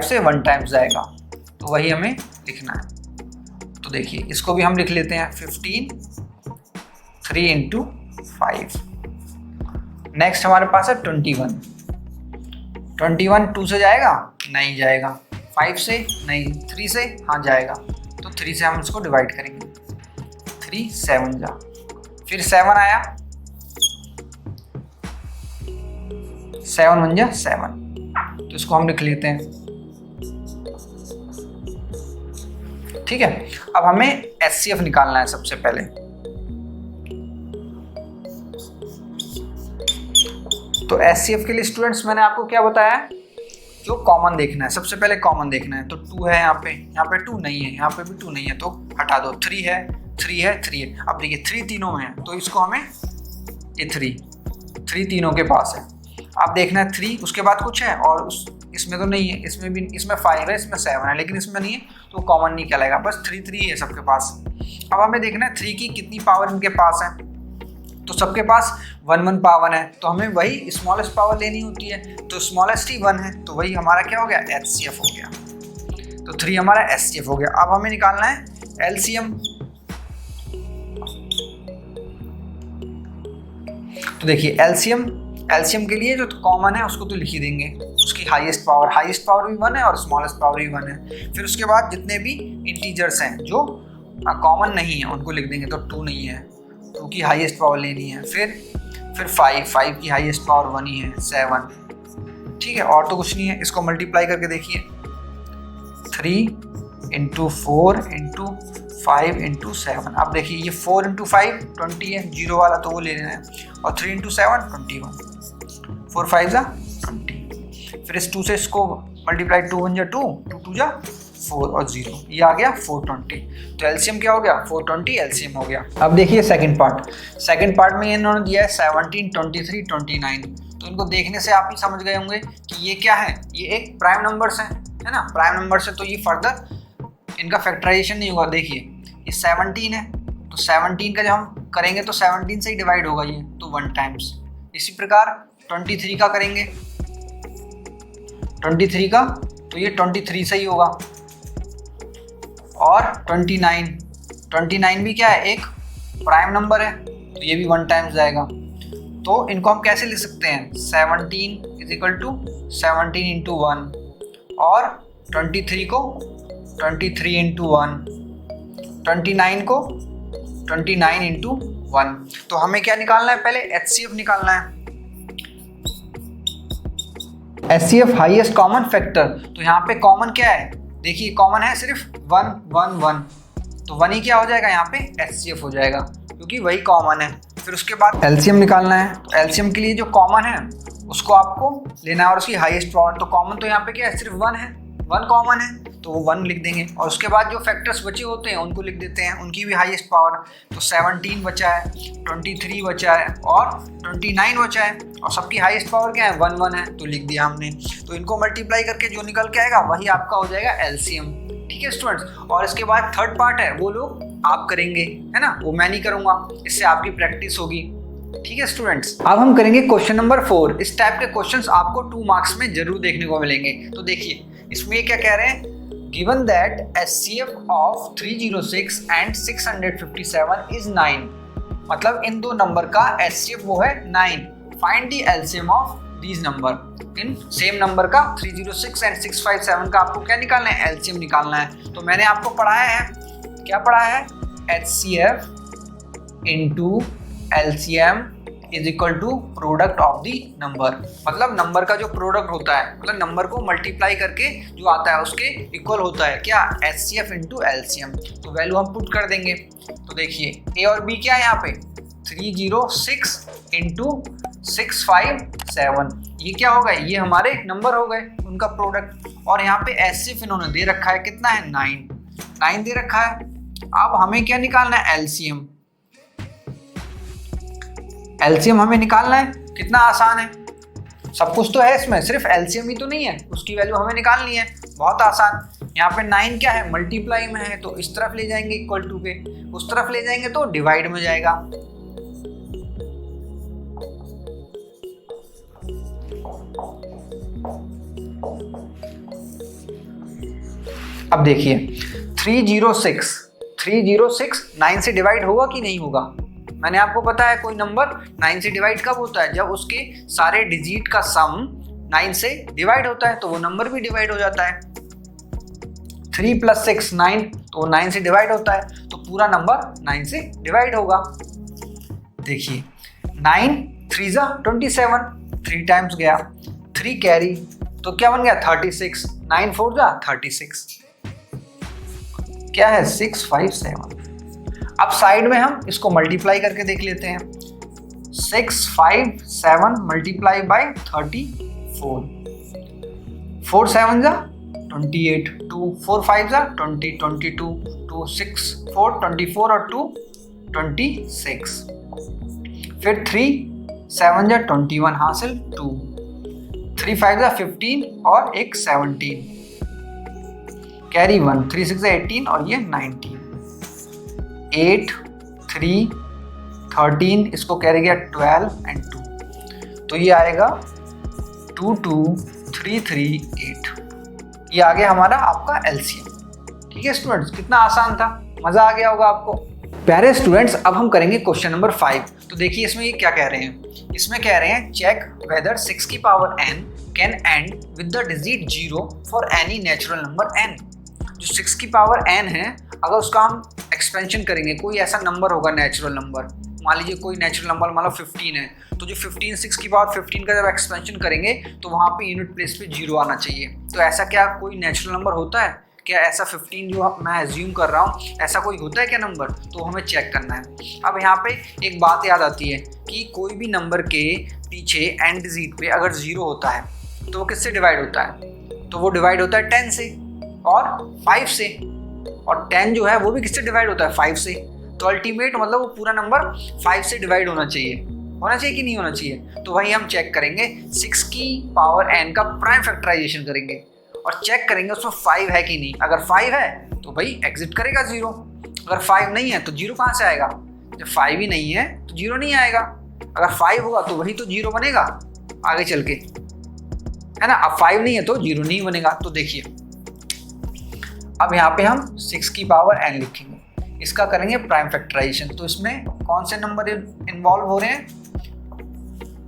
से 1 टाइम्स जाएगा, तो वही हमें लिखना है। तो देखिए इसको भी हम लिख लेते हैं 15 3 इंटू 5। नेक्स्ट हमारे पास है 21। 21 2 से जाएगा, नहीं जाएगा। 5 से नहीं, 3 से हाँ जाएगा, तो 3 से हम इसको डिवाइड करेंगे। 3 7 जा, फिर 7 आया, 7 1 जा 7, तो इसको हम लिख लेते हैं। ठीक है, अब हमें HCF निकालना है सबसे पहले। तो HCF के लिए स्टूडेंट्स मैंने आपको क्या बताया, जो कॉमन देखना है, सबसे पहले कॉमन देखना है। तो 2 है यहाँ पे 2 नहीं है, यहाँ पे भी 2 नहीं है, तो हटा दो। 3 है, 3 है, 3 है। अब देखिए 3 तीनों में है, तो इसको हमें ये 3 तीनों के पास है। अब देखना है 3, उसके बाद कुछ है और इसमें तो नहीं है, इसमें 5 है, इसमें 7 है, लेकिन इसमें नहीं है तो कॉमन नहीं कहलाएगा, बस 3 है सबके पास। अब हमें देखना है 3 की कितनी पावर इनके पास है। तो सबके पास 1 पावर है, तो हमें वही स्मॉलेस्ट पावर लेनी होती है, तो स्मॉलेस्ट ही 1 है, तो वही हमारा क्या हो गया, HCF हो गया। तो 3 हमारा HCF हो गया। अब हमें निकालना है LCM। तो देखिए LCM के लिए जो कॉमन है उसको तो लिख ही देंगे, उसकी हाईएस्ट पावर भी 1 है और स्मॉलेस्ट पावर भी 1 है। फिर उसके बाद जितने भी इंटीजर्स हैं जो कॉमन नहीं है उनको लिख देंगे। तो 2 नहीं है, 2 की हाईएस्ट पावर लेनी है। फिर 5 की हाईएस्ट पावर 1 ही है, 7। ठीक है, और तो कुछ नहीं है। इसको मल्टीप्लाई करके देखिए, 3 इंटू 4 इंटू 5 इंटू 7। अब देखिए ये 4 इंटू 5 20 है, 0 वाला तो वो ले लेना है, और 3 इंटू 7 21, 4 5 जा 20। फिर इस 2 से इसको मल्टीप्लाई, 2 1 जा 2, 2 2 जा 4 और 0, ये आ गया 420। तो LCM क्या हो गया, 420 LCM हो गया। अब देखिए सेकंड पार्ट में इन्होंने दिया है 17 23 29। तो इनको देखने से आप ही समझ गए होंगे कि ये क्या है, ये एक प्राइम नंबर्स है ना, प्राइम नंबर्स है, तो ये फर्दर इनका फैक्टराइजेशन नहीं होगा। देखिए ये 17 है, तो 17 का जब हम करेंगे तो 17 से ही डिवाइड होगा ये, तो 1 टाइम्स। इसी प्रकार 23 का करेंगे, 23 का तो ये 23 से ही होगा। और 29 भी क्या है, एक प्राइम नंबर है, तो ये भी 1 टाइम्स जाएगा। तो इनको हम कैसे लिख सकते हैं, 17 = 17 इंटू 1, और 23 को 23 इंटू 1, 29 को 29 इंटू 1। तो हमें क्या निकालना है, पहले HCF निकालना है। HCF highest common factor. तो यहाँ पे कॉमन क्या है, देखिए कॉमन है सिर्फ 1 1 1, तो 1 ही क्या हो जाएगा यहाँ पे, HCF हो जाएगा, क्योंकि वही कॉमन है। फिर उसके बाद LCM निकालना है। तो LCM के लिए जो कॉमन है उसको आपको लेना है और उसकी हाईएस्ट पावर। तो कॉमन तो यहाँ पे क्या है, सिर्फ 1 है, 1 कॉमन है, तो वो 1 लिख देंगे। और उसके बाद जो फैक्टर्स बचे होते हैं उनको लिख देते हैं, उनकी भी हाईएस्ट पावर। तो 17 बचा है, 23 बचा है और 29 बचा है, और सबकी हाईएस्ट पावर क्या है, 1 1 है, तो लिख दिया हमने। तो इनको मल्टीप्लाई करके जो निकल के आएगा वही आपका हो जाएगा LCM। ठीक है स्टूडेंट्स, और इसके बाद थर्ड पार्ट है वो लोग आप करेंगे, है ना, वो मैं नहीं करूँगा, इससे आपकी प्रैक्टिस होगी। ठीक है स्टूडेंट्स, अब हम करेंगे क्वेश्चन नंबर 4। इस टाइप के क्वेश्चंस आपको 2 मार्क्स में जरूर देखने को मिलेंगे। तो देखिए इसमें क्या कह रहे हैं, given that HCF of 306 and 657 is 9। मतलब इन दो नंबर का HCF वो है 9। Find the LCM of these number. In same number का 306 एंड 657 का आपको क्या निकालना है, LCM निकालना है। तो मैंने आपको पढ़ाया है, क्या पढ़ाया है, HCF into LCM is equal to product of the number. मतलब नंबर का जो प्रोडक्ट होता है, मतलब नंबर को मल्टीप्लाई करके जो आता है उसके इक्वल होता है क्या, HCF इंटू LCM। तो वैल्यू हम पुट कर देंगे। तो देखिए A और B क्या है यहाँ पे, 306 इंटू 657, ये क्या हो गए, ये हमारे नंबर हो गए, उनका प्रोडक्ट। और यहाँ पे HCF इन्होंने दे रखा है, कितना है, 9 दे रखा है। अब हमें क्या निकालना है, LCM। LCM हमें निकालना है, कितना आसान है, सब कुछ तो है इसमें, सिर्फ LCM ही तो नहीं है, उसकी वैल्यू हमें निकालनी है, बहुत आसान। यहाँ पे 9 क्या है, मल्टीप्लाई में है, तो इस तरफ ले जाएंगे इक्वल टू के, उस तरफ ले जाएंगे तो डिवाइड में जाएगा। अब देखिए 306 9 से डिवाइड होगा कि नहीं होगा? मैंने आपको पता है कोई नंबर 9 से डिवाइड कब होता है? जब उसके सारे डिजिट का सम 9 से डिवाइड होता है, तो वो नंबर भी डिवाइड हो जाता है। 3 + 6 9, तो 9 से डिवाइड होता है, तो पूरा नंबर 9 से डिवाइड होगा। देखिए 9 3 27, 3 टाइम्स गया, 3 कैरी, तो क्या बन गया 36, 9 4 36, क्या है 657। अब साइड में हम इसको मल्टीप्लाई करके देख लेते हैं। 657 मल्टीप्लाई बाई 34, 4 7 28, 2 4 5 20, 22, 2 6 4 24 और 2 26, फिर 3 7 21 हासिल 2, 3 5 15 और एक 17, कैरी 1, 3 6 18 और ये 19, 8 3 13, इसको कैरी गया 12 एंड 2, तो ये आएगा 2 2 3 3 8। ये आ गया हमारा आपका एलसीएम। ठीक है स्टूडेंट्स, कितना आसान था, मजा आ गया होगा आपको। प्यारे स्टूडेंट्स, अब हम करेंगे क्वेश्चन नंबर 5। तो देखिए इसमें ये क्या कह रहे हैं, इसमें कह रहे हैं चेक वेदर 6 की power n can and with the digit 0 for any natural number n। जो 6 की पावर n है, अगर उसका हम एक्सपेंशन करेंगे, कोई ऐसा नंबर होगा नेचुरल नंबर, मान लीजिए कोई नेचुरल नंबर मान लो 15 है, तो जो 15 6 की पावर 15 का जब एक्सपेंशन करेंगे तो वहाँ पे यूनिट प्लेस पे 0 आना चाहिए। तो ऐसा क्या कोई नेचुरल नंबर होता है क्या? ऐसा 15 जो मैं एज्यूम कर रहा हूँ, ऐसा कोई होता है क्या नंबर? तो हमें चेक करना है। अब यहाँ पे एक बात याद आती है कि कोई भी नंबर के पीछे एंड डिजिट पे अगर 0 होता है तो वो किससे डिवाइड होता है? तो वो डिवाइड होता है 10 से और 5 से, और 10 जो है वो भी किससे डिवाइड होता है? 5 से। तो अल्टीमेट मतलब वो पूरा नंबर 5 से डिवाइड होना चाहिए कि नहीं होना चाहिए? तो वही हम चेक करेंगे, 6 की पावर n का प्राइम फैक्टराइजेशन करेंगे और चेक करेंगे उसमें 5 है कि नहीं। अगर 5 है तो भाई एग्जिट करेगा 0, अगर 5 नहीं है तो 0 कहाँ से आएगा? जब 5 ही नहीं है तो 0 नहीं आएगा, अगर 5 होगा तो वही तो 0 बनेगा आगे चल के, है ना। अब 5 नहीं है तो 0 नहीं बनेगा। तो देखिए अब यहाँ पे हम 6 की पावर n लिखेंगे, इसका करेंगे प्राइम फैक्टराइजेशन। तो इसमें कौन से नंबर इन्वॉल्व हो रहे हैं?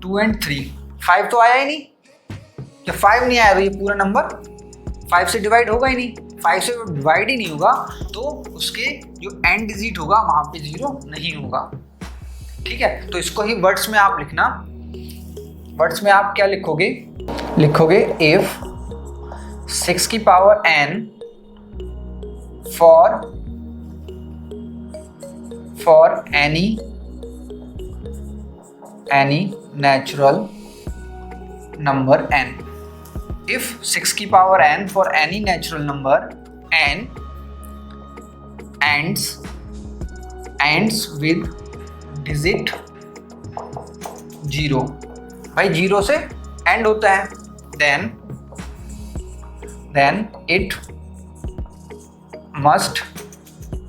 2 और 3। 5 तो आया ही नहीं, जब 5 नहीं आया तो ये पूरा नंबर 5 से डिवाइड होगा ही नहीं, 5 से डिवाइड ही नहीं होगा तो उसके जो एंड डिजिट होगा वहाँ पे 0 नहीं होगा। ठीक है, तो इसको ही वर्ड्स में आप लिखना। वर्ड्स में आप क्या लिखोगे? इफ 6 की power n for any natural number n. If 6 की power n for any natural number n ends with digit 0, भाई 0 से एंड होता है, then it must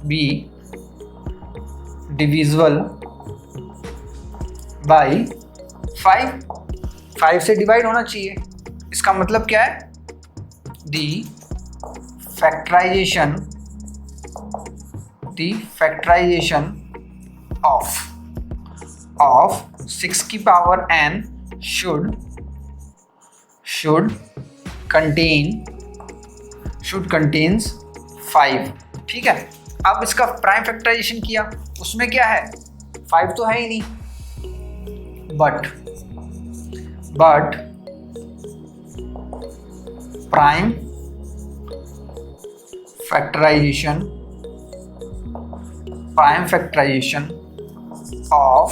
be divisible by 5 से डिवाइड होना चाहिए। इसका मतलब क्या है? the factorization of 6 की पावर n should contains 5। ठीक है, अब इसका प्राइम फैक्टराइजेशन किया, उसमें क्या है? 5 तो है ही नहीं, बट प्राइम फैक्टराइजेशन ऑफ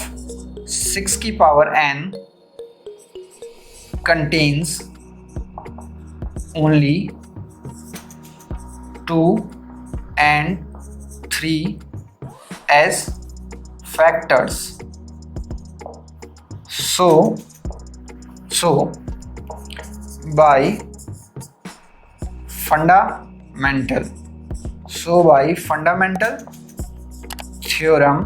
6 की power n contains only 2 and 3 as factors. So by fundamental theorem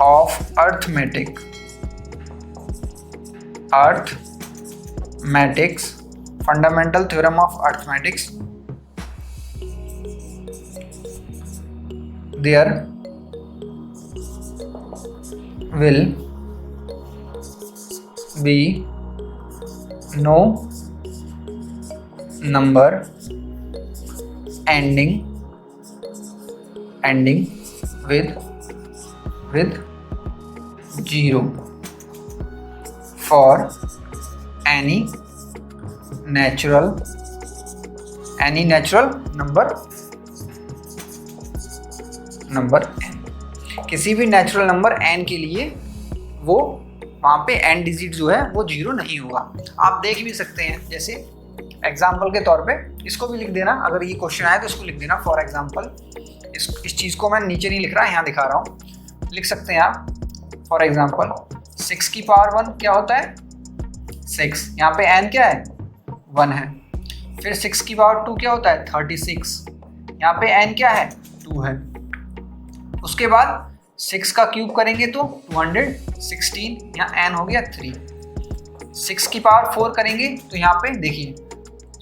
of arithmetics, fundamental theorem of arithmetics, there will be no number ending with 0 for any natural number n, किसी भी natural number n के लिए वो वहाँ पे n digit जो है वो 0 नहीं होगा। आप देख भी सकते हैं, जैसे एग्जाम्पल के तौर पे इसको भी लिख देना, अगर ये क्वेश्चन आए तो इसको लिख देना। फॉर एग्जाम्पल इस चीज़ को मैं नीचे नहीं लिख रहा, यहाँ दिखा रहा हूँ, लिख सकते हैं आप। फॉर एग्जाम्पल 6 की पावर 1 क्या होता है 6, यहाँ पे n क्या है 1 है। फिर 6 की पावर 2 क्या होता है 36, यहाँ पे n क्या है 2 है। उसके बाद 6 का क्यूब करेंगे तो 216, यहाँ n हो गया 3। 6 की पावर 4 करेंगे तो यहाँ पे देखिए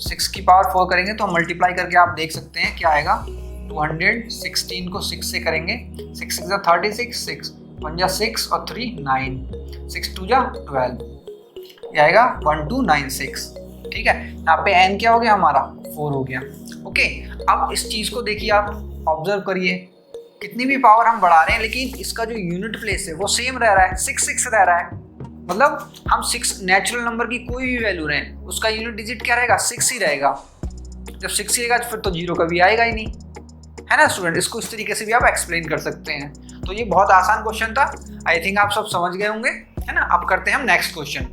6 की पावर 4 करेंगे तो मल्टीप्लाई करके आप देख सकते हैं क्या आएगा। 216 को 6 से करेंगे, 6 6 36, 6 1 6 और 3 9, 6 2 12, ये आएगा 1296। ठीक है, यहाँ पे n क्या हो गया हमारा 4 हो गया। ओके, अब इस चीज़ को देखिए, आप ऑब्जर्व करिए, कितनी भी पावर हम बढ़ा रहे हैं लेकिन इसका जो यूनिट प्लेस है वो सेम रह रहा है, 6 6 रह रहा है। मतलब हम 6 नेचुरल नंबर की कोई भी वैल्यू रहे उसका यूनिट डिजिट क्या रहेगा 6 ही रहेगा। जब 6 रहेगा फिर तो 0 कभी आएगा ही नहीं, है ना स्टूडेंट। इसको इस तरीके से भी आप एक्सप्लेन कर सकते हैं। तो ये बहुत आसान क्वेश्चन था, आई थिंक आप सब समझ गए होंगे, है ना। अब करते हैं हम नेक्स्ट क्वेश्चन।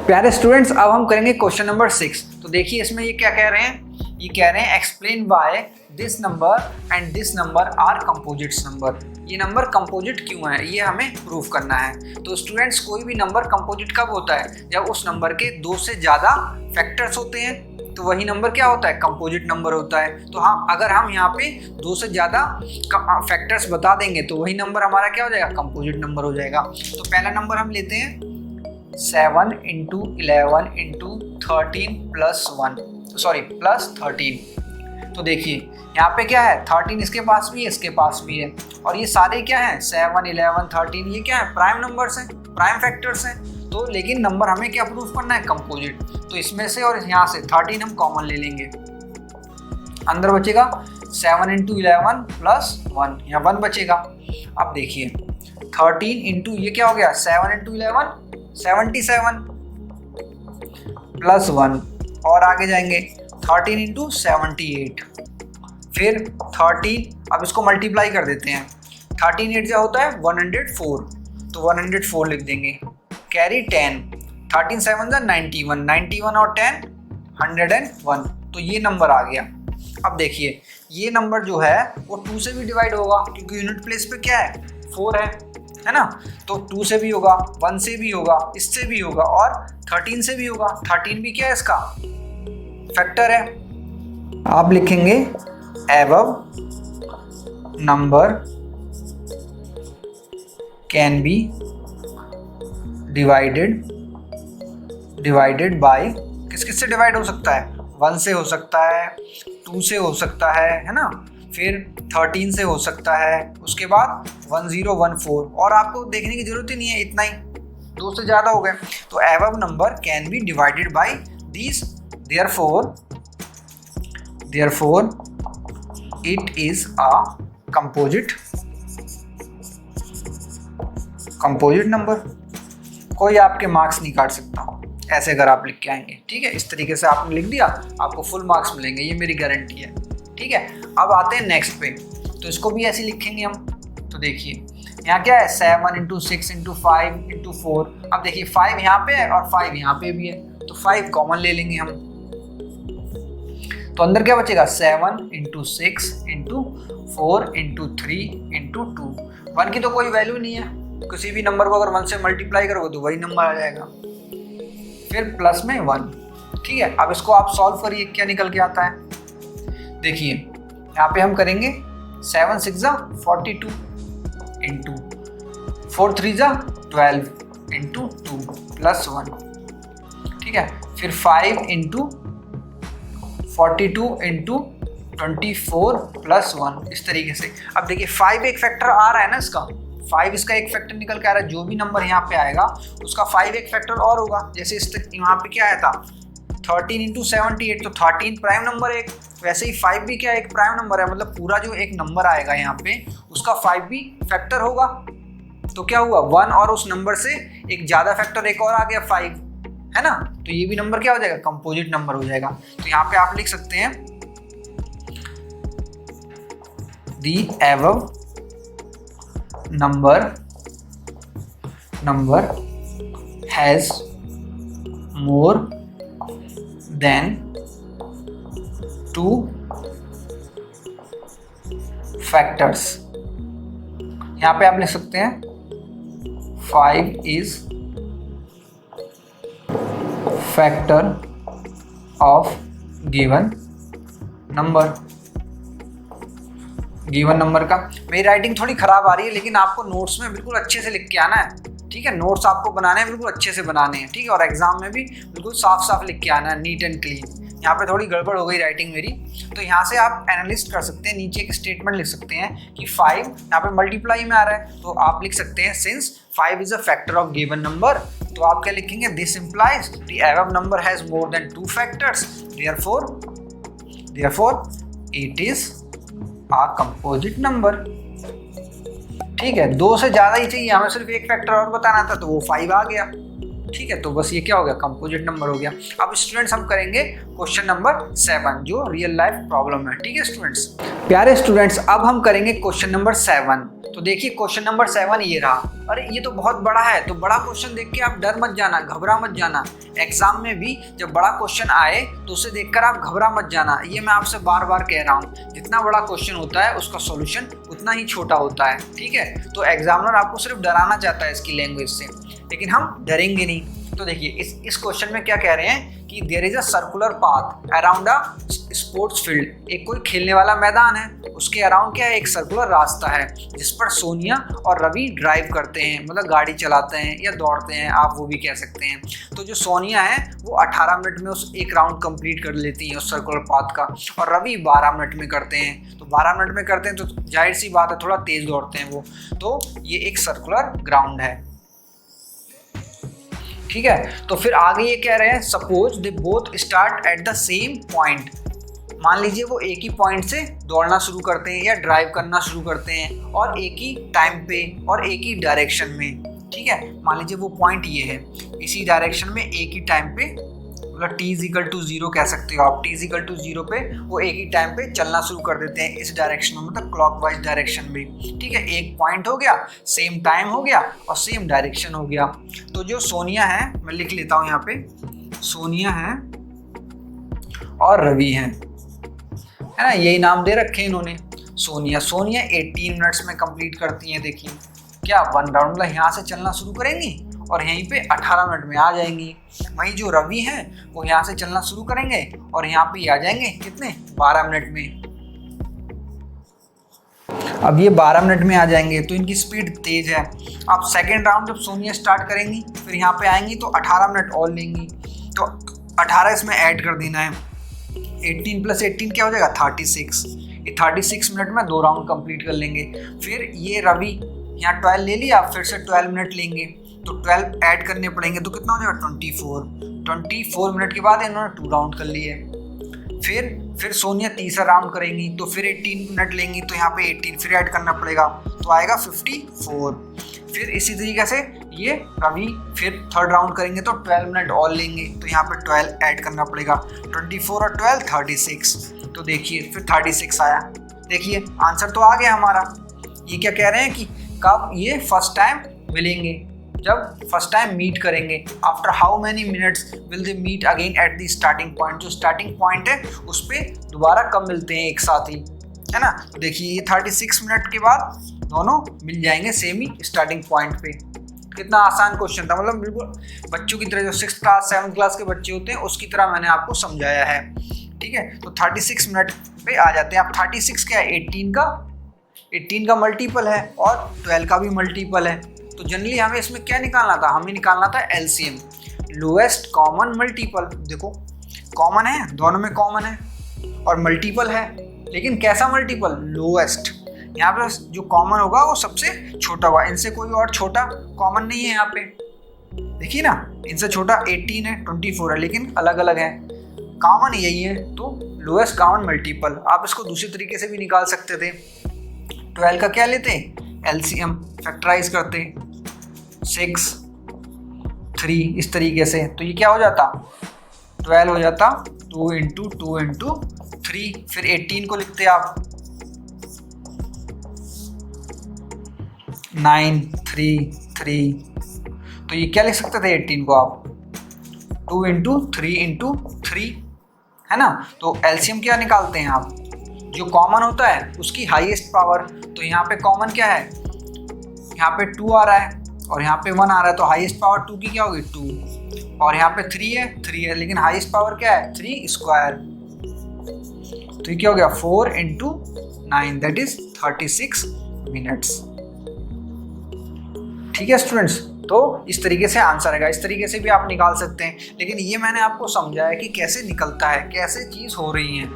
प्यारे स्टूडेंट्स, अब हम करेंगे क्वेश्चन नंबर 6। तो देखिए इसमें ये क्या कह रहे हैं, ये कह रहे हैं explain why this number and this number are composites number. ये नंबर कंपोजिट क्यों है, ये हमें प्रूव करना है। तो स्टूडेंट्स, कोई भी नंबर कंपोजिट कब होता है, जब उस नंबर के 2 से ज़्यादा फैक्टर्स होते हैं, तो वही नंबर क्या होता है कंपोजिट नंबर होता है। तो हाँ, अगर हम यहाँ पे 2 से ज़्यादा फैक्टर्स बता देंगे तो वही नंबर हमारा क्या हो जाएगा कंपोजिट नंबर हो जाएगा। तो पहला नंबर हम लेते हैं 7 × 11 × 13 + 13। तो देखिए यहाँ पे क्या है 13 इसके पास भी है, इसके पास भी है, और ये सारे क्या है 7 11 13 ये क्या है प्राइम नंबर्स हैं, प्राइम फैक्टर्स हैं। तो लेकिन नंबर हमें क्या प्रूफ करना है कंपोजिट। तो इसमें से और यहाँ से 13 हम कॉमन ले लेंगे, अंदर बचेगा 7 × 11 + 1, यहाँ 1 बचेगा। अब देखिए 13 इंटू ये क्या हो गया 7 × 11 77 + 1, और आगे जाएंगे 13 × 78, फिर 13, अब इसको मल्टीप्लाई कर देते हैं। 13 8 जो होता है 104, तो 104 लिख देंगे, कैरी 10, 13 7 91, 91 और 10 101, तो ये नंबर आ गया। अब देखिए ये नंबर जो है वो 2 से भी डिवाइड होगा, क्योंकि यूनिट प्लेस पे क्या है 4 है ना। तो 2 से भी होगा, 1 से भी होगा, इससे भी होगा, और 13 से भी होगा। 13 भी क्या है इसका फैक्टर है। आप लिखेंगे above number can B divided by, किस से डिवाइड हो सकता है 1 से हो सकता है, 2 से हो सकता है ना, फिर 13 से हो सकता है, उसके बाद 1014, और आपको देखने की जरूरत ही नहीं है, इतना ही 2 से ज़्यादा हो गए। तो above number can B divided by these, therefore it is a composite number। कोई आपके मार्क्स नहीं काट सकता ऐसे अगर आप लिख के आएंगे, ठीक है। इस तरीके से आपने लिख दिया, आपको फुल मार्क्स मिलेंगे, ये मेरी गारंटी है, ठीक है। अब आते हैं नेक्स्ट पे, तो इसको भी ऐसे लिखेंगे हम। तो देखिए यहाँ क्या है 7 × 6 × 5 × 4। अब देखिए 5 यहाँ पे है और 5 यहाँ पे भी है, तो 5 कॉमन ले लेंगे हम। तो अंदर क्या बचेगा 7 × 6 × 4 × 3 × 2। 1 की तो कोई वैल्यू नहीं है, किसी भी नंबर को अगर 1 से मल्टीप्लाई करोगे तो वही नंबर आ जाएगा, फिर प्लस में 1, ठीक है। अब इसको आप सॉल्व करिए, क्या निकल के आता है। देखिए यहाँ पे हम करेंगे 7 6 42 × 4 3 12 × 2 + 1, ठीक है। फिर 5 × 42 × 24 + 1 इस तरीके से। अब देखिए 5 एक फैक्टर आ रहा है ना इसका, 5 इसका एक फैक्टर निकल के आ रहा है, जो भी नंबर यहाँ पे आएगा उसका 5 एक फैक्टर और होगा। जैसे इस यहाँ पे क्या आया था 13 × 78, तो 13 प्राइम नंबर एक, वैसे ही 5 भी क्या एक प्राइम नंबर है, मतलब पूरा जो एक नंबर आएगा यहाँ पे उसका 5 भी फैक्टर होगा। तो क्या हुआ 1 और उस नंबर से एक ज़्यादा फैक्टर एक और आ गया 5, है ना, तो ये भी नंबर क्या हो जाएगा, कंपोजिट नंबर हो जाएगा। तो यहाँ पे आप लिख सकते हैं the above number has more than 2 factors। यहाँ पे आप लिख सकते हैं 5 is factor of given number। Given number का, मेरी राइटिंग थोड़ी खराब आ रही है लेकिन आपको नोट्स में बिल्कुल अच्छे से लिख के आना है, ठीक है, नोट्स आपको बनाने हैं बिल्कुल अच्छे से बनाने हैं, ठीक है, और एग्जाम में भी बिल्कुल साफ साफ लिख के आना है, नीट एंड क्लीन। यहाँ पे थोड़ी गड़बड़ हो गई राइटिंग मेरी, तो यहाँ से आप एनालिस्ट कर सकते हैं, नीचे एक स्टेटमेंट लिख सकते हैं कि 5 यहाँ पे मल्टीप्लाई में आ रहा है, तो आप लिख सकते हैं since 5 is a factor of given number, तो आप क्या लिखेंगे, this implies the above number has more than 2 factors, therefore it is a composite number. ठीक है, 2 से ज्यादा ही चाहिए, हमें सिर्फ एक फैक्टर और बताना था तो वो 5 आ गया, ठीक है, तो बस ये क्या हो गया, कंपोजिट नंबर हो गया। अब स्टूडेंट्स हम करेंगे क्वेश्चन नंबर 7 जो रियल लाइफ प्रॉब्लम है, ठीक है स्टूडेंट्स। प्यारे स्टूडेंट्स, अब हम करेंगे क्वेश्चन नंबर 7। तो देखिए क्वेश्चन नंबर 7 ये रहा, अरे ये तो बहुत बड़ा है, तो बड़ा क्वेश्चन देख के आप डर मत जाना, घबरा मत जाना। एग्जाम में भी जब बड़ा क्वेश्चन आए तो उसे देखकर आप घबरा मत जाना, ये मैं आपसे बार बार कह रहा हूँ, जितना बड़ा क्वेश्चन होता है उसका सॉल्यूशन उतना ही छोटा होता है, ठीक है। तो एग्जामिनर आपको सिर्फ डराना चाहता है इसकी लैंग्वेज से, लेकिन हम डरेंगे नहीं। तो देखिए इस क्वेश्चन में क्या कह रहे हैं कि there is a circular path around a sports field, एक कोई खेलने वाला मैदान है, उसके अराउंड क्या है, एक सर्कुलर रास्ता है जिस पर सोनिया और रवि ड्राइव करते हैं, मतलब गाड़ी चलाते हैं या दौड़ते हैं, आप वो भी कह सकते हैं। तो जो सोनिया है वो 18 मिनट में उस एक राउंड कंप्लीट कर लेती है उस सर्कुलर पाथ का, और रवि 12 मिनट में करते हैं। तो 12 मिनट में करते हैं तो जाहिर सी बात है थोड़ा तेज दौड़ते हैं वो, तो ये एक सर्कुलर ग्राउंड है, ठीक है। तो फिर आगे ये कह रहे हैं suppose they both start at the same point, मान लीजिए वो एक ही पॉइंट से दौड़ना शुरू करते हैं या ड्राइव करना शुरू करते हैं, और एक ही टाइम पे और एक ही डायरेक्शन में, ठीक है। मान लीजिए वो पॉइंट ये है, इसी डायरेक्शन में एक ही टाइम पे, मतलब t = 0 कह सकते हो आप, t = 0 पे वो एक ही टाइम पे चलना शुरू कर देते हैं इस डायरेक्शन में, मतलब क्लॉकवाइज डायरेक्शन में, ठीक है। एक पॉइंट हो गया, सेम टाइम हो गया और सेम डायरेक्शन हो गया। तो जो सोनिया है, मैं लिख लेता हूँ यहाँ पे, सोनिया है और रवि है ना, यही नाम दे रखे हैं इन्होंने। सोनिया 18 मिनट्स में कंप्लीट करती हैं, देखिए क्या 1 राउंड, मतलब यहाँ से चलना शुरू करेंगी और यहीं पे 18 मिनट में आ जाएंगी। वहीं जो रवि हैं वो यहाँ से चलना शुरू करेंगे और यहाँ पे आ जाएंगे कितने, 12 मिनट में। अब ये 12 मिनट में आ जाएंगे तो इनकी स्पीड तेज है। अब सेकेंड राउंड जब सोनिया स्टार्ट करेंगी फिर यहाँ पे आएंगी तो 18 मिनट और लेंगी, तो 18 इसमें ऐड कर देना है, 18 + 18 क्या हो जाएगा, 36। ये 36 मिनट में 2 राउंड कंप्लीट कर लेंगे। फिर ये रवि यहाँ 12 ले लिया, फिर से 12 मिनट लेंगे, तो 12 ऐड करने पड़ेंगे, तो कितना हो जाएगा, 24 मिनट के बाद इन्होंने 2 राउंड कर लिए। फिर सोनिया तीसरा राउंड करेंगी तो फिर 18 मिनट लेंगी, तो यहाँ पे 18 फिर ऐड करना पड़ेगा, तो आएगा 54। फिर इसी तरीके से ये रवि फिर थर्ड राउंड करेंगे तो 12 मिनट और लेंगे, तो यहाँ पे 12 ऐड करना पड़ेगा, 24 और 12 36। तो देखिए फिर 36 आया, देखिए आंसर तो आ गया हमारा। ये क्या कह रहे हैं कि कब ये फर्स्ट टाइम मिलेंगे, जब फर्स्ट टाइम मीट करेंगे, after how many minutes will they meet again at the starting point, जो स्टार्टिंग पॉइंट है उस पर दोबारा कब मिलते हैं एक साथ ही, है ना। तो देखिए ये 36 मिनट के बाद दोनों मिल जाएंगे सेम ही स्टार्टिंग पॉइंट पे। कितना आसान क्वेश्चन था, मतलब बिल्कुल बच्चों की तरह, जो 6th क्लास 7th क्लास के बच्चे होते हैं उसकी तरह मैंने आपको समझाया है, ठीक है। तो 36 मिनट पे आ जाते हैं। अब 36 क्या है, 18 का मल्टीपल है और 12 का भी मल्टीपल है, तो जनरली हमें इसमें क्या निकालना था, हमें निकालना था एलसीएम, लोएस्ट कॉमन मल्टीपल। देखो कॉमन है, दोनों में कॉमन है और मल्टीपल है, लेकिन कैसा मल्टीपल, लोएस्ट। यहाँ पे जो कॉमन होगा वो सबसे छोटा होगा, इनसे कोई और छोटा कॉमन नहीं है। यहाँ पे देखिए ना, इनसे छोटा 18 है, 24 है, लेकिन अलग अलग है, कॉमन यही है, तो लोएस्ट कॉमन मल्टीपल। आप इसको दूसरे तरीके से भी निकाल सकते थे। 12 का क्या लेते, एलसीएम, फैक्टराइज करते 6, 3 इस तरीके से, तो ये क्या हो जाता, 12 हो जाता 2 इंटू 2 इंटू 3। फिर 18 को लिखते आप 9, 3, 3, तो ये क्या लिख सकते थे 18 को आप 2 इंटू 3 इंटू 3, है ना। तो एलसीएम क्या निकालते हैं आप, जो कॉमन होता है उसकी हाईएस्ट पावर। तो यहाँ पे कॉमन क्या है, यहाँ पे 2 आ रहा है और यहाँ पे 1 आ रहा है, तो हाईएस्ट पावर 2 की क्या होगी 2, और यहाँ पे 3 है, लेकिन हाईएस्ट पावर क्या है 3 स्क्वायर, तो ये क्या हो गया 4 इंटू 9, दैट इज 36 मिनट्स। ठीक है स्टूडेंट्स, तो इस तरीके से आंसर आएगा, इस तरीके से भी आप निकाल सकते हैं। लेकिन ये मैंने आपको समझाया कि कैसे निकलता है, कैसे चीज़ हो रही है,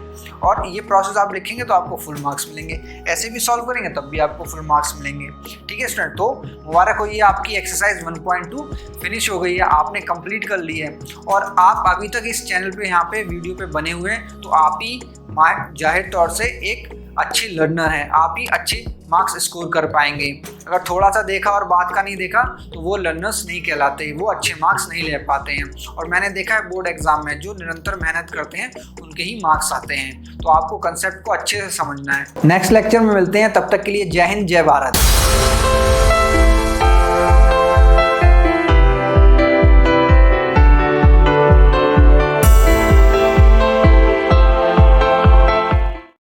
और ये प्रोसेस आप लिखेंगे तो आपको फुल मार्क्स मिलेंगे, ऐसे भी सॉल्व करेंगे तब भी आपको फुल मार्क्स मिलेंगे। ठीक है स्टूडेंट, तो मुबारक हो, ये आपकी एक्सरसाइज 1.2 फिनिश हो गई है, आपने कंप्लीट कर ली है। और आप अभी तक इस चैनल पे यहाँ पे वीडियो पे बने हुए हैं, तो आप ही जाहिर तौर से एक अच्छे लर्नर हैं, आप ही अच्छे मार्क्स स्कोर कर पाएंगे। अगर थोड़ा सा देखा और बात का नहीं देखा तो वो लर्नर्स नहीं कहलाते, वो अच्छे मार्क्स नहीं ले पाते हैं। और मैंने देखा है बोर्ड एग्जाम में जो निरंतर मेहनत करते हैं उनके ही मार्क्स आते हैं। तो आपको कंसेप्ट को अच्छे से समझना है। नेक्स्ट लेक्चर में मिलते हैं, तब तक के लिए जय हिंद, जय भारत।